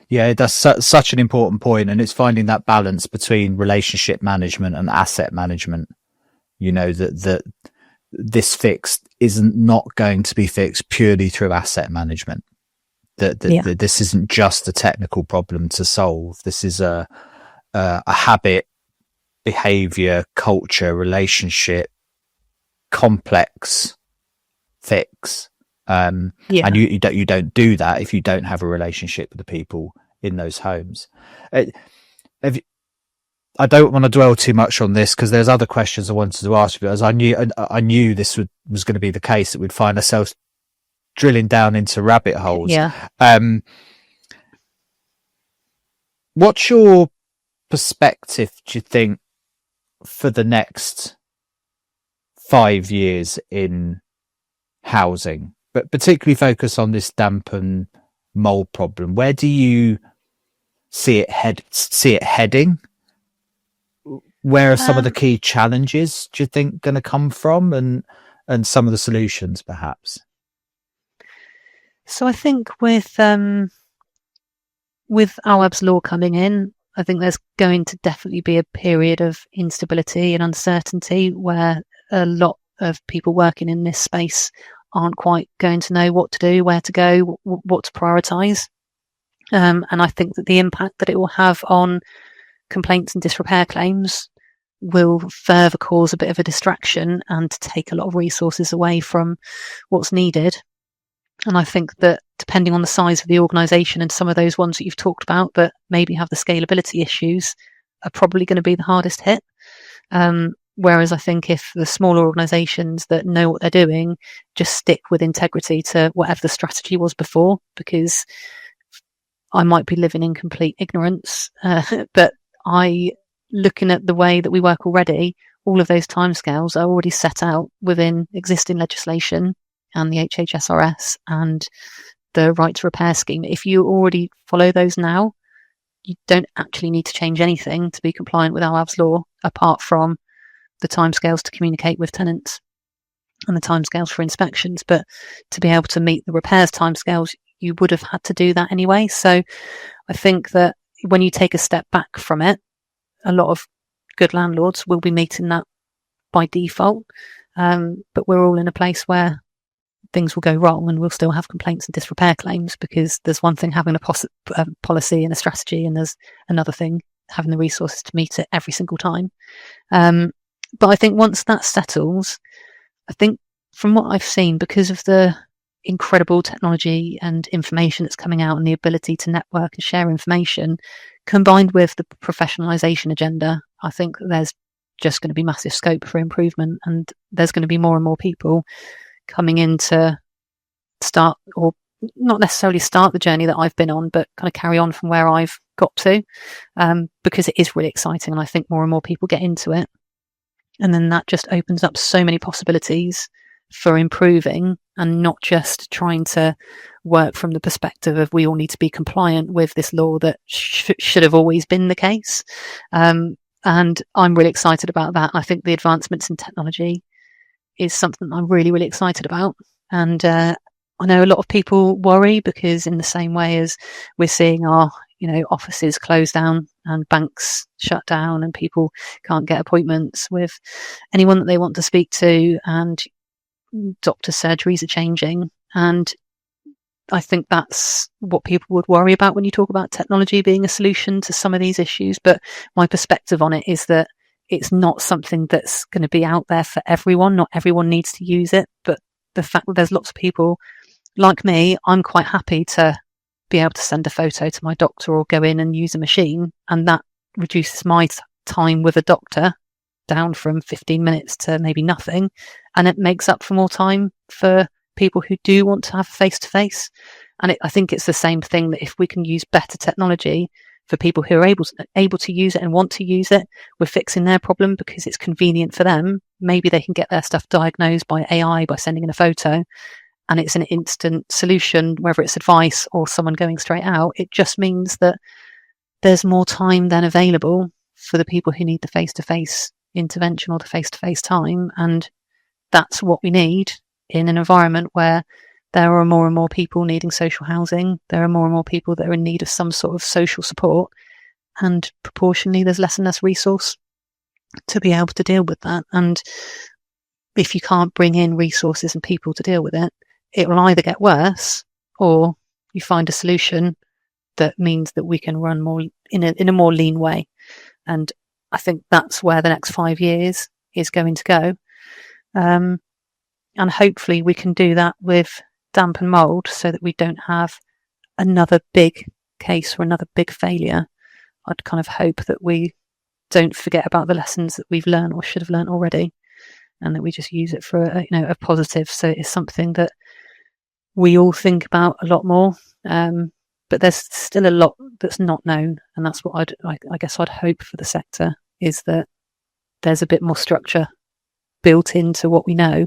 Yeah, that's such an important point, and it's finding that balance between relationship management and asset management. That this fix isn't not going to be fixed purely through asset management. That this isn't just a technical problem to solve. This is a habit, behaviour, culture, relationship, complex fix. And you don't do that if you don't have a relationship with the people in those homes. I don't want to dwell too much on this, because there's other questions I wanted to ask you, as I knew this was going to be the case, that we'd find ourselves drilling down into rabbit holes. What's your perspective, do you think, for the next 5 years in housing, but particularly focus on this damp and mold problem? Where do you see it heading? Where are some of the key challenges, do you think, going to come from, and some of the solutions perhaps? So I think with AWABS law coming in, I think there's going to definitely be a period of instability and uncertainty where a lot of people working in this space aren't quite going to know what to do, where to go, what to prioritise. And I think that the impact that it will have on complaints and disrepair claims will further cause a bit of a distraction and take a lot of resources away from what's needed. And I think that depending on the size of the organisation, and some of those ones that you've talked about that maybe have the scalability issues are probably going to be the hardest hit. Whereas I think if the smaller organisations that know what they're doing just stick with integrity to whatever the strategy was before, because I might be living in complete ignorance, but looking at the way that we work already, all of those timescales are already set out within existing legislation and the HHSRS and the right to repair scheme. If you already follow those now, you don't actually need to change anything to be compliant with AWABS law, apart from the timescales to communicate with tenants. and the timescales for inspections. But to be able to meet the repairs timescales, you would have had to do that anyway. So I think that when you take a step back from it, a lot of good landlords will be meeting that by default. But we're all in a place where things will go wrong and we'll still have complaints and disrepair claims, because there's one thing having a policy and a strategy, and there's another thing having the resources to meet it every single time. But I think once that settles, I think from what I've seen, because of the incredible technology and information that's coming out and the ability to network and share information, combined with the professionalisation agenda, I think there's just going to be massive scope for improvement, and there's going to be more and more people coming in to start, or not necessarily start the journey that I've been on, but kind of carry on from where I've got to, because it is really exciting, and I think more and more people get into it, and then that just opens up so many possibilities for improving, and not just trying to work from the perspective of we all need to be compliant with this law that should have always been the case. And I'm really excited about that. I think the advancements in technology is something I'm really, really excited about. And I know a lot of people worry, because in the same way as we're seeing our, offices close down and banks shut down and people can't get appointments with anyone that they want to speak to, and doctor surgeries are changing. And I think that's what people would worry about when you talk about technology being a solution to some of these issues. But my perspective on it is that it's not something that's going to be out there for everyone. Not everyone needs to use it. But the fact that there's lots of people like me, I'm quite happy to be able to send a photo to my doctor or go in and use a machine. And that reduces my time with a doctor down from 15 minutes to maybe nothing. And it makes up for more time for people who do want to have face-to-face. And I think it's the same thing, that if we can use better technology for people who are able to use it and want to use it, we're fixing their problem because it's convenient for them. Maybe they can get their stuff diagnosed by AI by sending in a photo, and it's an instant solution, whether it's advice or someone going straight out. It just means that there's more time then available for the people who need the face-to-face intervention or the face-to-face time. And that's what we need in an environment where there are more and more people needing social housing. There are more and more people that are in need of some sort of social support, and proportionally there's less and less resource to be able to deal with that. And if you can't bring in resources and people to deal with it, it will either get worse, or you find a solution that means that we can run more in a more lean way. And I think that's where the next 5 years is going to go. And hopefully we can do that with damp and mould, so that we don't have another big case or another big failure. I'd kind of hope that we don't forget about the lessons that we've learned or should have learned already, and that we just use it for a positive. So it's something that we all think about a lot more. But there's still a lot that's not known, and that's what I guess I'd hope for the sector, is that there's a bit more structure built into what we know.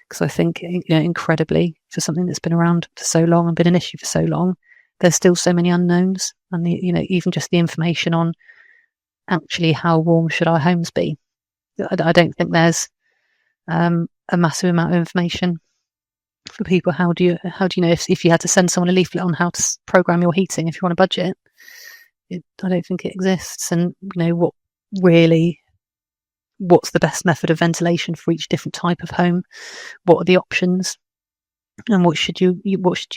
Because I think, incredibly, for something that's been around for so long and been an issue for so long, there's still so many unknowns. And even just the information on actually how warm should our homes be, I don't think there's a massive amount of information for people. How do you know if you had to send someone a leaflet on how to program your heating if you're on a budget? I don't think it exists. And what's the best method of ventilation for each different type of home? What are the options, and what should you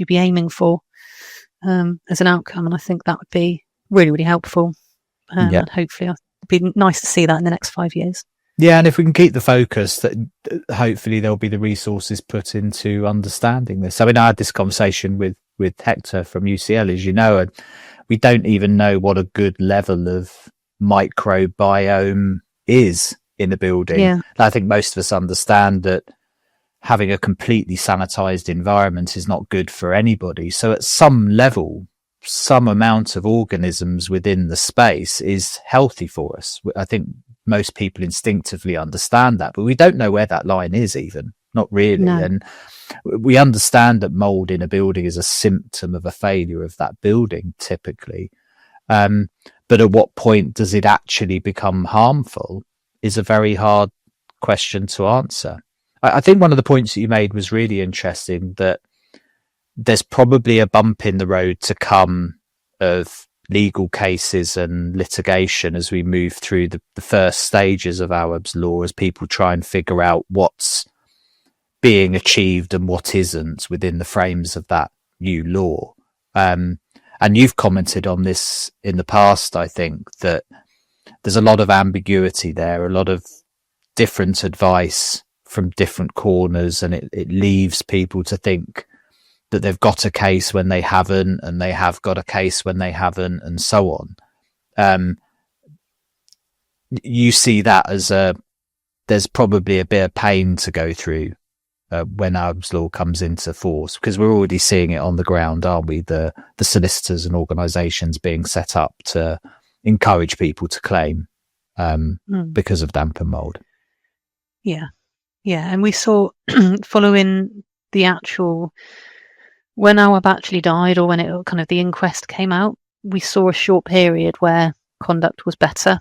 be aiming for as an outcome? And I think that would be really, really helpful. And hopefully it'd be nice to see that in the next 5 years. Yeah, and if we can keep the focus, that hopefully there'll be the resources put into understanding this. I mean, I had this conversation with Hector from UCL, as you know, and we don't even know what a good level of microbiome is in the building. Yeah. I think most of us understand that having a completely sanitized environment is not good for anybody. So at some level, some amount of organisms within the space is healthy for us. I think most people instinctively understand that, but we don't know where that line is, even not really. No. And we understand that mold in a building is a symptom of a failure of that building typically. But at what point does it actually become harmful is a very hard question to answer. I think one of the points that you made was really interesting, that there's probably a bump in the road to come of legal cases and litigation as we move through the first stages of AWABS law, as people try and figure out what's being achieved and what isn't within the frames of that new law. And you've commented on this in the past, I think, that there's a lot of ambiguity there, a lot of different advice from different corners, and it leaves people to think that they've got a case when they haven't, and they have got a case when they haven't, and so on. You see that as there's probably a bit of pain to go through when AWABS law comes into force, because we're already seeing it on the ground, aren't we? The solicitors and organisations being set up to encourage people to claim because of damp and mould. Yeah, and we saw following the actual, when AWAB actually died, or when it kind of the inquest came out, we saw a short period where conduct was better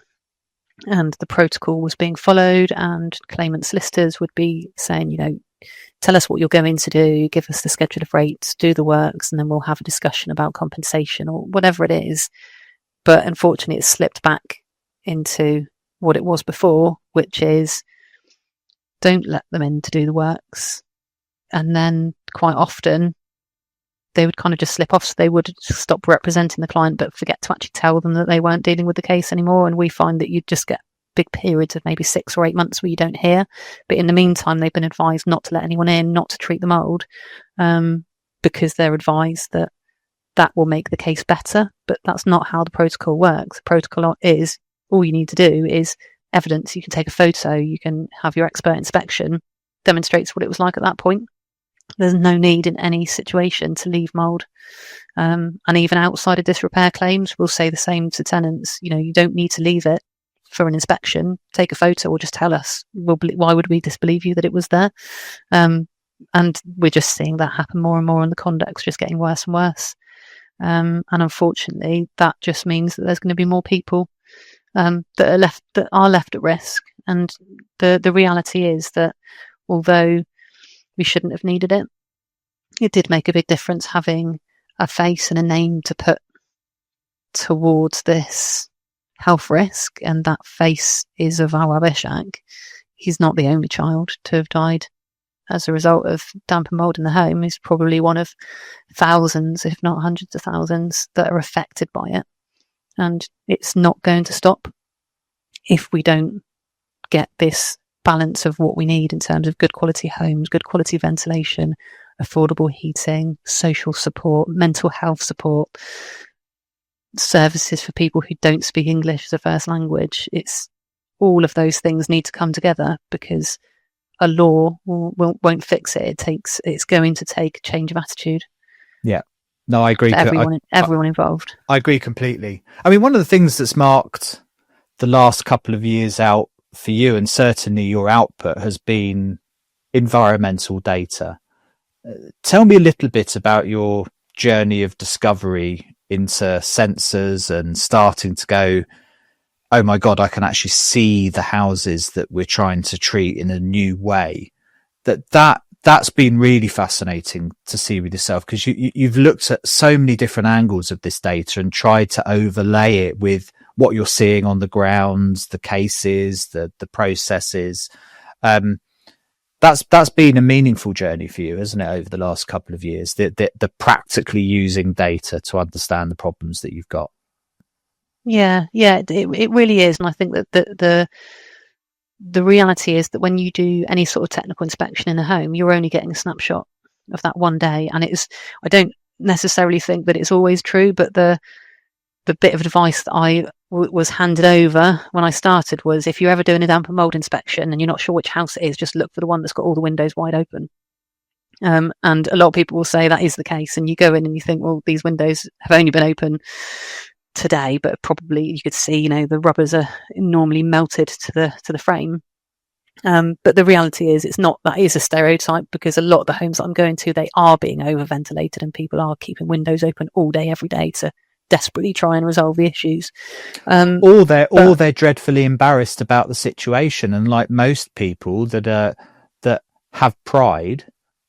and the protocol was being followed, and claimant solicitors would be saying, tell us what you're going to do, give us the schedule of rates, do the works, and then we'll have a discussion about compensation or whatever it is. But unfortunately, it's slipped back into what it was before, which is don't let them in to do the works. And then quite often they would kind of just slip off. So they would stop representing the client, but forget to actually tell them that they weren't dealing with the case anymore. And we find that you just get big periods of maybe 6 or 8 months where you don't hear. But in the meantime, they've been advised not to let anyone in, not to treat the mould, because they're advised that that will make the case better. But that's not how the protocol works. The protocol is, all you need to do is evidence. You can take a photo, you can have your expert inspection, demonstrates what it was like at that point. There's no need in any situation to leave mould. And even outside of disrepair claims, we'll say the same to tenants. You don't need to leave it for an inspection. Take a photo or just tell us. Why would we disbelieve you that it was there? And we're just seeing that happen more and more, and the conduct's just getting worse and worse. And unfortunately, that just means that there's going to be more people that are left at risk. And the reality is that although we shouldn't have needed it, it did make a big difference having a face and a name to put towards this health risk. And that face is of our Beshak. He's not the only child to have died as a result of damp and mould in the home. He's probably one of thousands, if not hundreds of thousands, that are affected by it. And it's not going to stop if we don't get this balance of what we need in terms of good quality homes, good quality ventilation, affordable heating, social support, mental health support, services for people who don't speak English as a first language. It's all of those things need to come together, because a law won't fix it. It's going to take a change of attitude. Yeah. No, I agree. Everyone involved. I agree completely. I mean, one of the things that's marked the last couple of years out for you, and certainly your output, has been environmental data. Tell me a little bit about your journey of discovery into sensors and starting to go, oh my God, I can actually see the houses that we're trying to treat in a new way. That's been really fascinating to see with yourself, because you've looked at so many different angles of this data and tried to overlay it with what you're seeing on the ground, the cases, the processes. That's been a meaningful journey for you, isn't it, over the last couple of years, the practically using data to understand the problems that you've got. Yeah, it really is. And I think that the reality is that when you do any sort of technical inspection in a home, you're only getting a snapshot of that one day. And I don't necessarily think that it's always true, but the bit of advice that I was handed over when I started was, if you're ever doing a damp and mould inspection and you're not sure which house it is, just look for the one that's got all the windows wide open. And a lot of people will say that is the case, and you go in and you think, well, these windows have only been open today, but probably you could see, the rubbers are normally melted to the frame. But the reality is, that is a stereotype, because a lot of the homes that I'm going to, they are being over ventilated, and people are keeping windows open all day, every day, to desperately try and resolve the issues. Or they're dreadfully embarrassed about the situation, and like most people that have pride,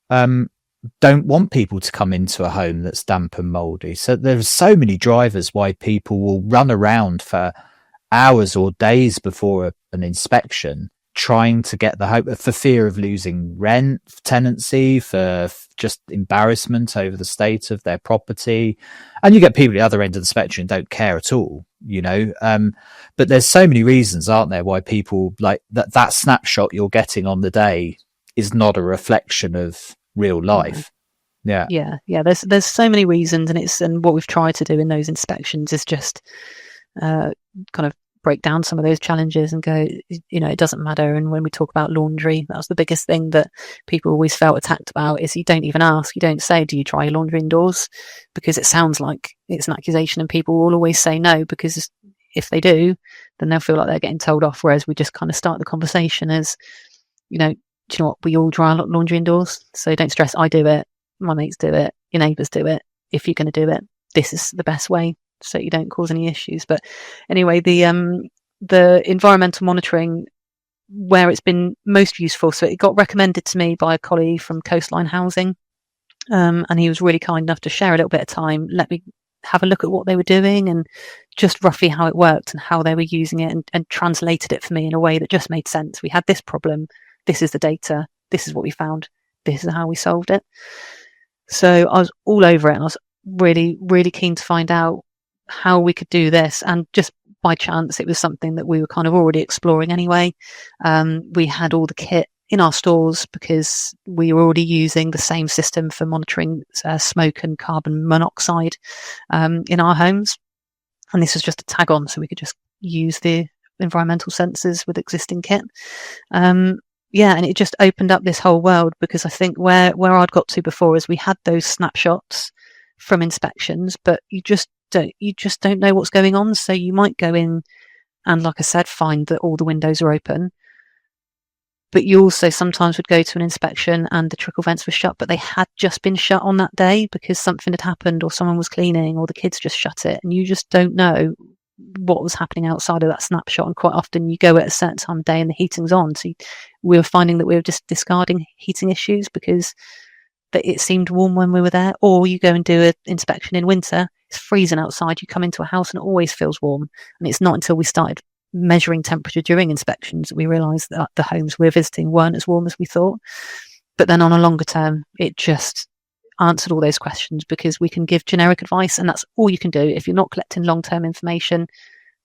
don't want people to come into a home that's damp and mouldy. So there's so many drivers why people will run around for hours or days before an inspection trying to get the home, for fear of losing rent, tenancy, for just embarrassment over the state of their property. And you get people at the other end of the spectrum don't care at all, you know. But there's so many reasons, aren't there, why people like that snapshot you're getting on the day is not a reflection of real life. Yeah. There's so many reasons, and what we've tried to do in those inspections is just kind of break down some of those challenges and go, you know, it doesn't matter. And when we talk about laundry, that was the biggest thing that people always felt attacked about, is you don't even ask, you don't say, do you dry your laundry indoors? Because it sounds like it's an accusation, and people will always say no, because if they do, then they'll feel like they're getting told off. Whereas we just kind of start the conversation as, you know, do you know what, we all dry our laundry indoors, so don't stress. I do it, my mates do it, your neighbours do it. If you're going to do it, this is the best way, so you don't cause any issues. But anyway, the environmental monitoring, where it's been most useful, so it got recommended to me by a colleague from Coastline Housing, and he was really kind enough to share a little bit of time, let me have a look at what they were doing and just roughly how it worked and how they were using it, and translated it for me in a way that just made sense. We had this problem, this is the data, this is what we found, this is how we solved it. So I was all over it, and I was really, really keen to find out how we could do this. And just by chance, it was something that we were kind of already exploring anyway. We had all the kit in our stores because we were already using the same system for monitoring smoke and carbon monoxide in our homes. And this was just a tag on, so we could just use the environmental sensors with existing kit. And it just opened up this whole world, because I think where I'd got to before is we had those snapshots from inspections, but you just don't know what's going on. So you might go in and, like I said, find that all the windows are open, but you also sometimes would go to an inspection and the trickle vents were shut, but they had just been shut on that day because something had happened, or someone was cleaning, or the kids just shut it, and you just don't know what was happening outside of that snapshot. And quite often you go at a certain time of day and the heating's on, so we were finding that we were just discarding heating issues because it seemed warm when we were there. Or you go and do an inspection in winter, it's freezing outside, you come into a house and it always feels warm. And it's not until we started measuring temperature during inspections that we realised that the homes we're visiting weren't as warm as we thought. But then on a longer term, it just answered all those questions, because we can give generic advice, and that's all you can do. If you're not collecting long-term information,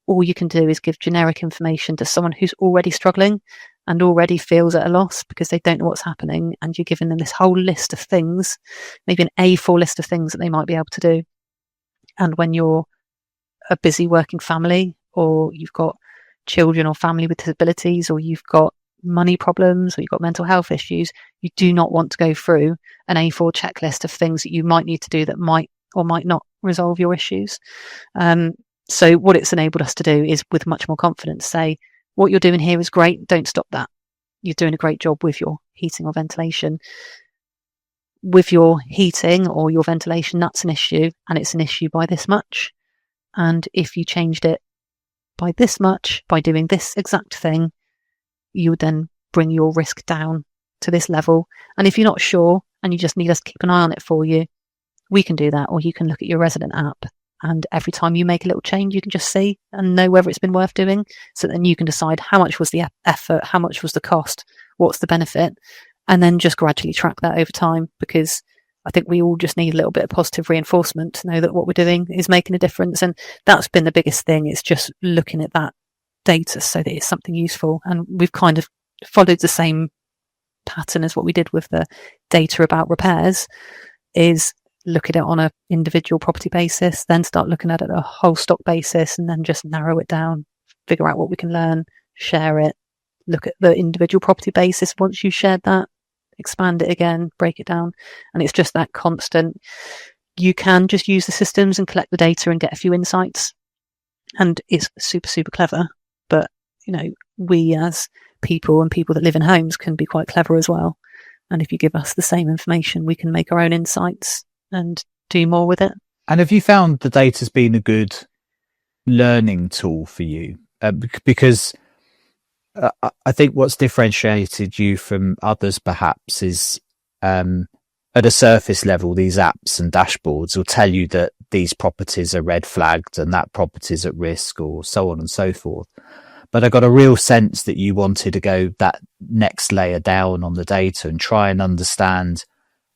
all you can do is give generic information to someone who's already struggling and already feels at a loss because they don't know what's happening, and you're giving them this whole list of things, maybe an A4 list of things that they might be able to do. And when you're a busy working family, or you've got children or family with disabilities, or you've got money problems, or you've got mental health issues, you do not want to go through an A4 checklist of things that you might need to do that might or might not resolve your issues. So what it's enabled us to do is, with much more confidence, say, what you're doing here is great, don't stop that. You're doing a great job with your heating or ventilation. With your heating or your ventilation, that's an issue, and it's an issue by this much. And if you changed it by this much, by doing this exact thing, you would then bring your risk down to this level. And if you're not sure and you just need us to keep an eye on it for you, we can do that. Or you can look at your resident app, and every time you make a little change, you can just see and know whether it's been worth doing. So then you can decide how much was the effort, how much was the cost, what's the benefit, and then just gradually track that over time. Because I think we all just need a little bit of positive reinforcement to know that what we're doing is making a difference. And that's been the biggest thing. It's just looking at that data so that it's something useful. And we've kind of followed the same pattern as what we did with the data about repairs, is look at it on a individual property basis, then start looking at it at a whole stock basis, and then just narrow it down, figure out what we can learn, share it, look at the individual property basis. Once you've shared that, expand it again, break it down. And it's just that constant. You can just use the systems and collect the data and get a few insights, and it's super, super clever. But, you know, we as people and people that live in homes can be quite clever as well. And if you give us the same information, we can make our own insights and do more with it. And have you found the data's been a good learning tool for you? Because I think what's differentiated you from others perhaps is at a surface level, these apps and dashboards will tell you that these properties are red flagged and that property's at risk, or so on and so forth. But I got a real sense that you wanted to go that next layer down on the data and try and understand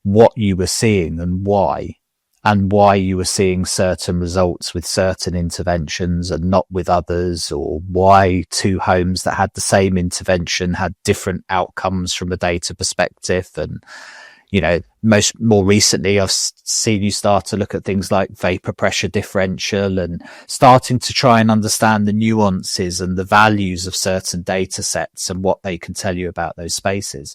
what you were seeing and why you were seeing certain results with certain interventions and not with others, or why two homes that had the same intervention had different outcomes from a data perspective. And, you know, more recently, I've seen you start to look at things like vapor pressure differential and starting to try and understand the nuances and the values of certain data sets and what they can tell you about those spaces.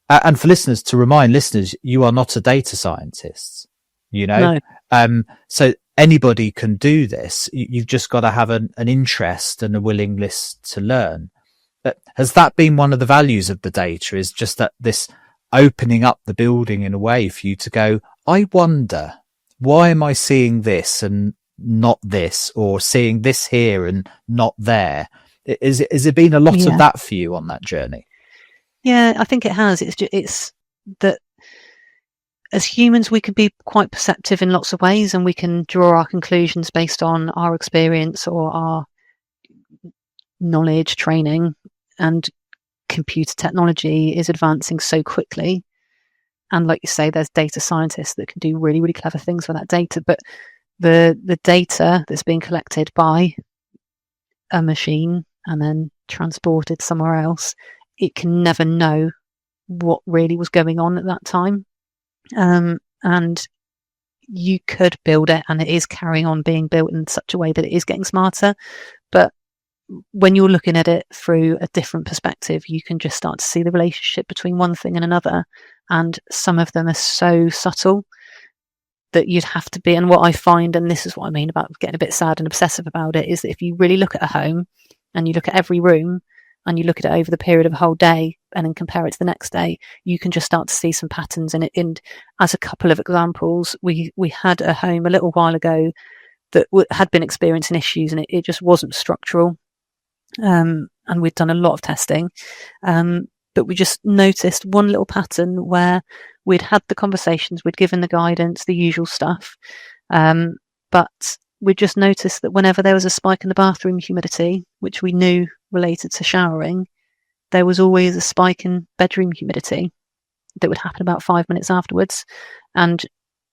And for listeners, to remind listeners, you are not a data scientist, you know? No. So anybody can do this. You've just got to have an interest and a willingness to learn. But has that been one of the values of the data, is just that this opening up the building in a way for you to go, I wonder, why am I seeing this and not this, or seeing this here and not there? Has it been a lot of that for you on that journey? Yeah, I think it has. It's that as humans, we can be quite perceptive in lots of ways, and we can draw our conclusions based on our experience or our knowledge, training, and computer technology is advancing so quickly. And like you say, there's data scientists that can do really, really clever things with that data. But the data that's being collected by a machine and then transported somewhere else, it can never know what really was going on at that time. And you could build it, and it is carrying on being built in such a way that it is getting smarter. But when you're looking at it through a different perspective, you can just start to see the relationship between one thing and another. And some of them are so subtle that you'd have to be, and what I find, and this is what I mean about getting a bit sad and obsessive about it, is that if you really look at a home and you look at every room and you look at it over the period of a whole day and then compare it to the next day, you can just start to see some patterns in it. And as a couple of examples, we had a home a little while ago that had been experiencing issues, and it just wasn't structural. And we'd done a lot of testing, but we just noticed one little pattern where we'd had the conversations, we'd given the guidance, the usual stuff, but we just noticed that whenever there was a spike in the bathroom humidity, which we knew related to showering, there was always a spike in bedroom humidity that would happen about 5 minutes afterwards. And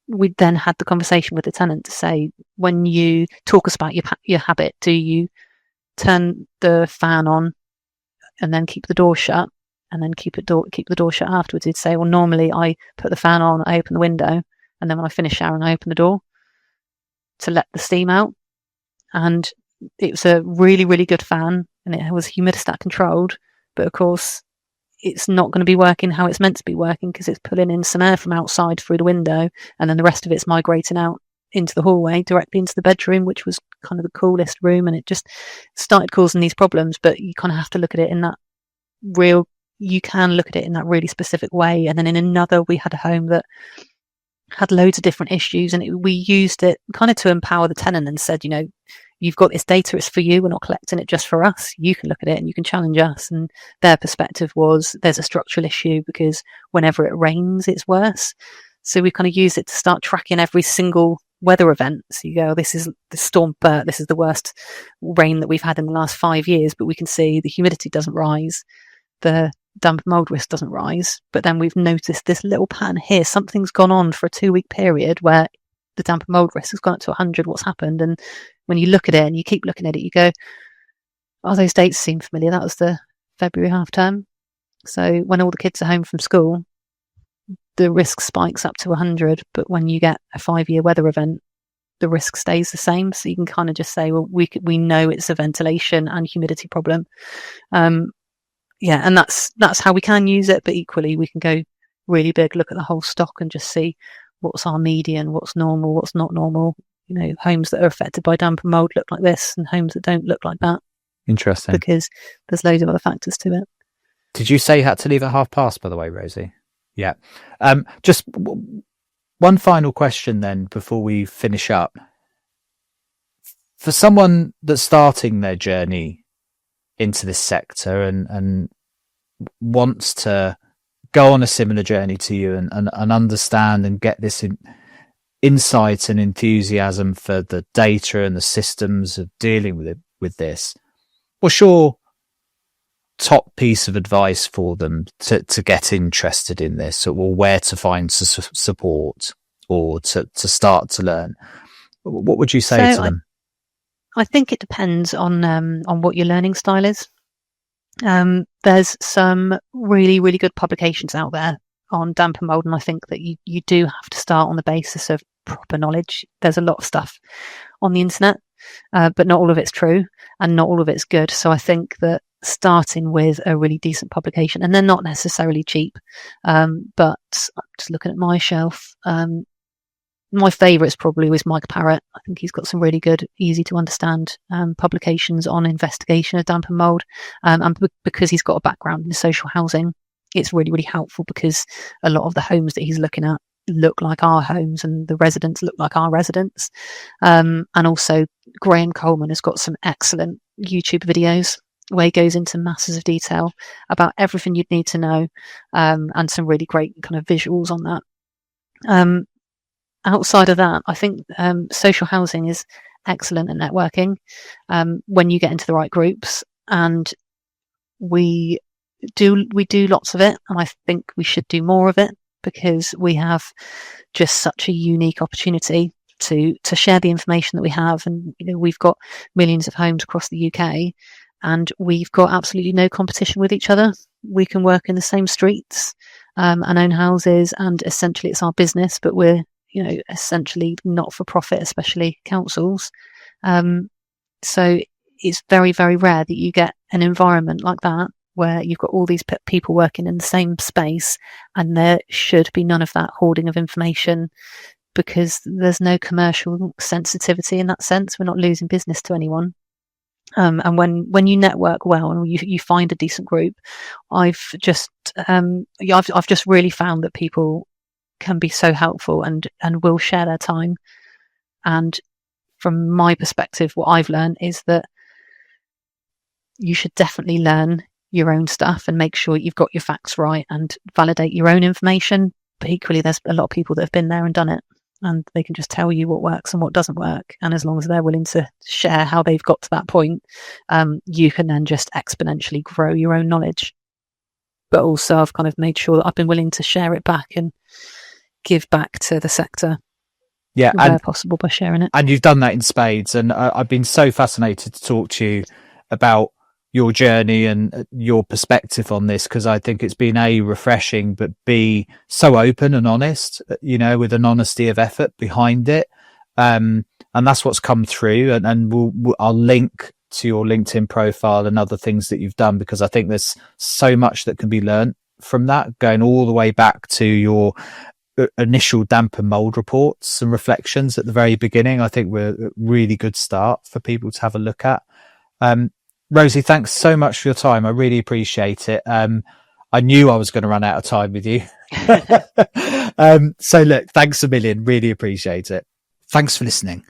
we then had the conversation with the tenant to say, when you talk us about your habit, do you turn the fan on and then keep the door shut and then keep the door shut afterwards? He'd say, well, normally I put the fan on, I open the window, and then when I finish showering, I open the door to let the steam out. And it was a really, really good fan, and it was humidistat controlled, but of course it's not going to be working how it's meant to be working, because it's pulling in some air from outside through the window, and then the rest of it's migrating out into the hallway directly into the bedroom, which was kind of the coolest room, and it just started causing these problems. But you kind of have to look at it in that really specific way. And then in another, we had a home that had loads of different issues, and we used it kind of to empower the tenant and said, you know, you've got this data, it's for you, we're not collecting it just for us, you can look at it and you can challenge us. And their perspective was, there's a structural issue because whenever it rains it's worse. So we kind of use it to start tracking every single weather event. So you go, this is the storm Bert, this is the worst rain that we've had in the last 5 years, but we can see the humidity doesn't rise, the damp mould risk doesn't rise, but then we've noticed this little pattern here, something's gone on for a 2-week period where the damp mould risk has gone up to 100. What's happened? And when you look at it and you keep looking at it, you go, oh, those dates seem familiar. That was the February half term. So when all the kids are home from school, the risk spikes up to 100, but when you get a 5-year weather event, the risk stays the same. So you can kind of just say, well, we know it's a ventilation and humidity problem. And that's how we can use it. But equally, we can go really big, look at the whole stock and just see what's our median, what's normal, what's not normal. You know, homes that are affected by damp and mould look like this, and homes that don't look like that. Interesting. Because there's loads of other factors to it. Did you say you had to leave at past, by the way, Rosie? Yeah. Just one final question then before we finish up. For someone that's starting their journey into this sector and wants to go on a similar journey to you and understand and get this insight and enthusiasm for the data and the systems of dealing with this, what's your top piece of advice for them to get interested in this, or where to find support or to start to learn? What would you say to them? I think it depends on what your learning style is. There's some really, really good publications out there on damp and mould, and I think that you do have to start on the basis of proper knowledge. There's a lot of stuff on the internet, but not all of it's true and not all of it's good. So I think that starting with a really decent publication, and they're not necessarily cheap, but I'm just looking at my shelf. My favourites probably was Mike Parrott. I think he's got some really good, easy to understand publications on investigation of damp and mould. And because he's got a background in social housing, it's really, really helpful, because a lot of the homes that he's looking at look like our homes and the residents look like our residents. And also Graham Coleman has got some excellent YouTube videos where he goes into masses of detail about everything you'd need to know, and some really great kind of visuals on that. Outside of that, I think social housing is excellent at networking when you get into the right groups, and we do lots of it, and I think we should do more of it, because we have just such a unique opportunity to share the information that we have. And we've got millions of homes across the UK, and we've got absolutely no competition with each other. We can work in the same streets and own houses, and essentially it's our business, but we're essentially not for profit, especially councils. So it's very, very rare that you get an environment like that where you've got all these people working in the same space, and there should be none of that hoarding of information, because there's no commercial sensitivity in that sense. We're not losing business to anyone. And when you network well and you find a decent group, I've just really found that people can be so helpful and will share their time. And from my perspective, what I've learned is that you should definitely learn your own stuff and make sure you've got your facts right and validate your own information. But equally, there's a lot of people that have been there and done it, and they can just tell you what works and what doesn't work. And as long as they're willing to share how they've got to that point, you can then just exponentially grow your own knowledge. But also I've kind of made sure that I've been willing to share it back and give back to the sector, where possible, by sharing it. And you've done that in spades, and I've been so fascinated to talk to you about your journey and your perspective on this, because I think it's been A, refreshing, but B, so open and honest, with an honesty of effort behind it, and that's what's come through. And I'll link to your LinkedIn profile and other things that you've done, because I think there's so much that can be learned from that, going all the way back to your initial damp and mould reports and reflections at the very beginning. I think we're a really good start for people to have a look at. Rosie, thanks so much for your time. I really appreciate it. I knew I was going to run out of time with you. So look, thanks a million. Really appreciate it. Thanks for listening.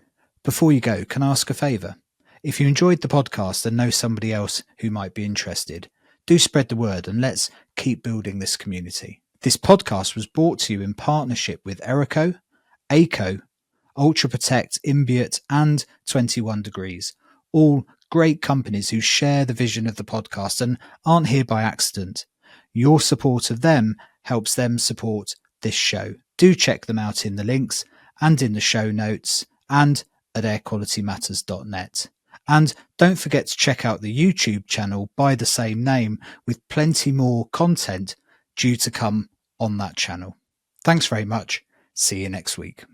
Before you go, can I ask a favour? If you enjoyed the podcast and know somebody else who might be interested, do spread the word and let's keep building this community. This podcast was brought to you in partnership with AECO, Ultra Protect, Imbiot and 21 Degrees, all great companies who share the vision of the podcast and aren't here by accident. Your support of them helps them support this show. Do check them out in the links and in the show notes and at airqualitymatters.net. And don't forget to check out the YouTube channel by the same name, with plenty more content due to come on that channel. Thanks very much. See you next week.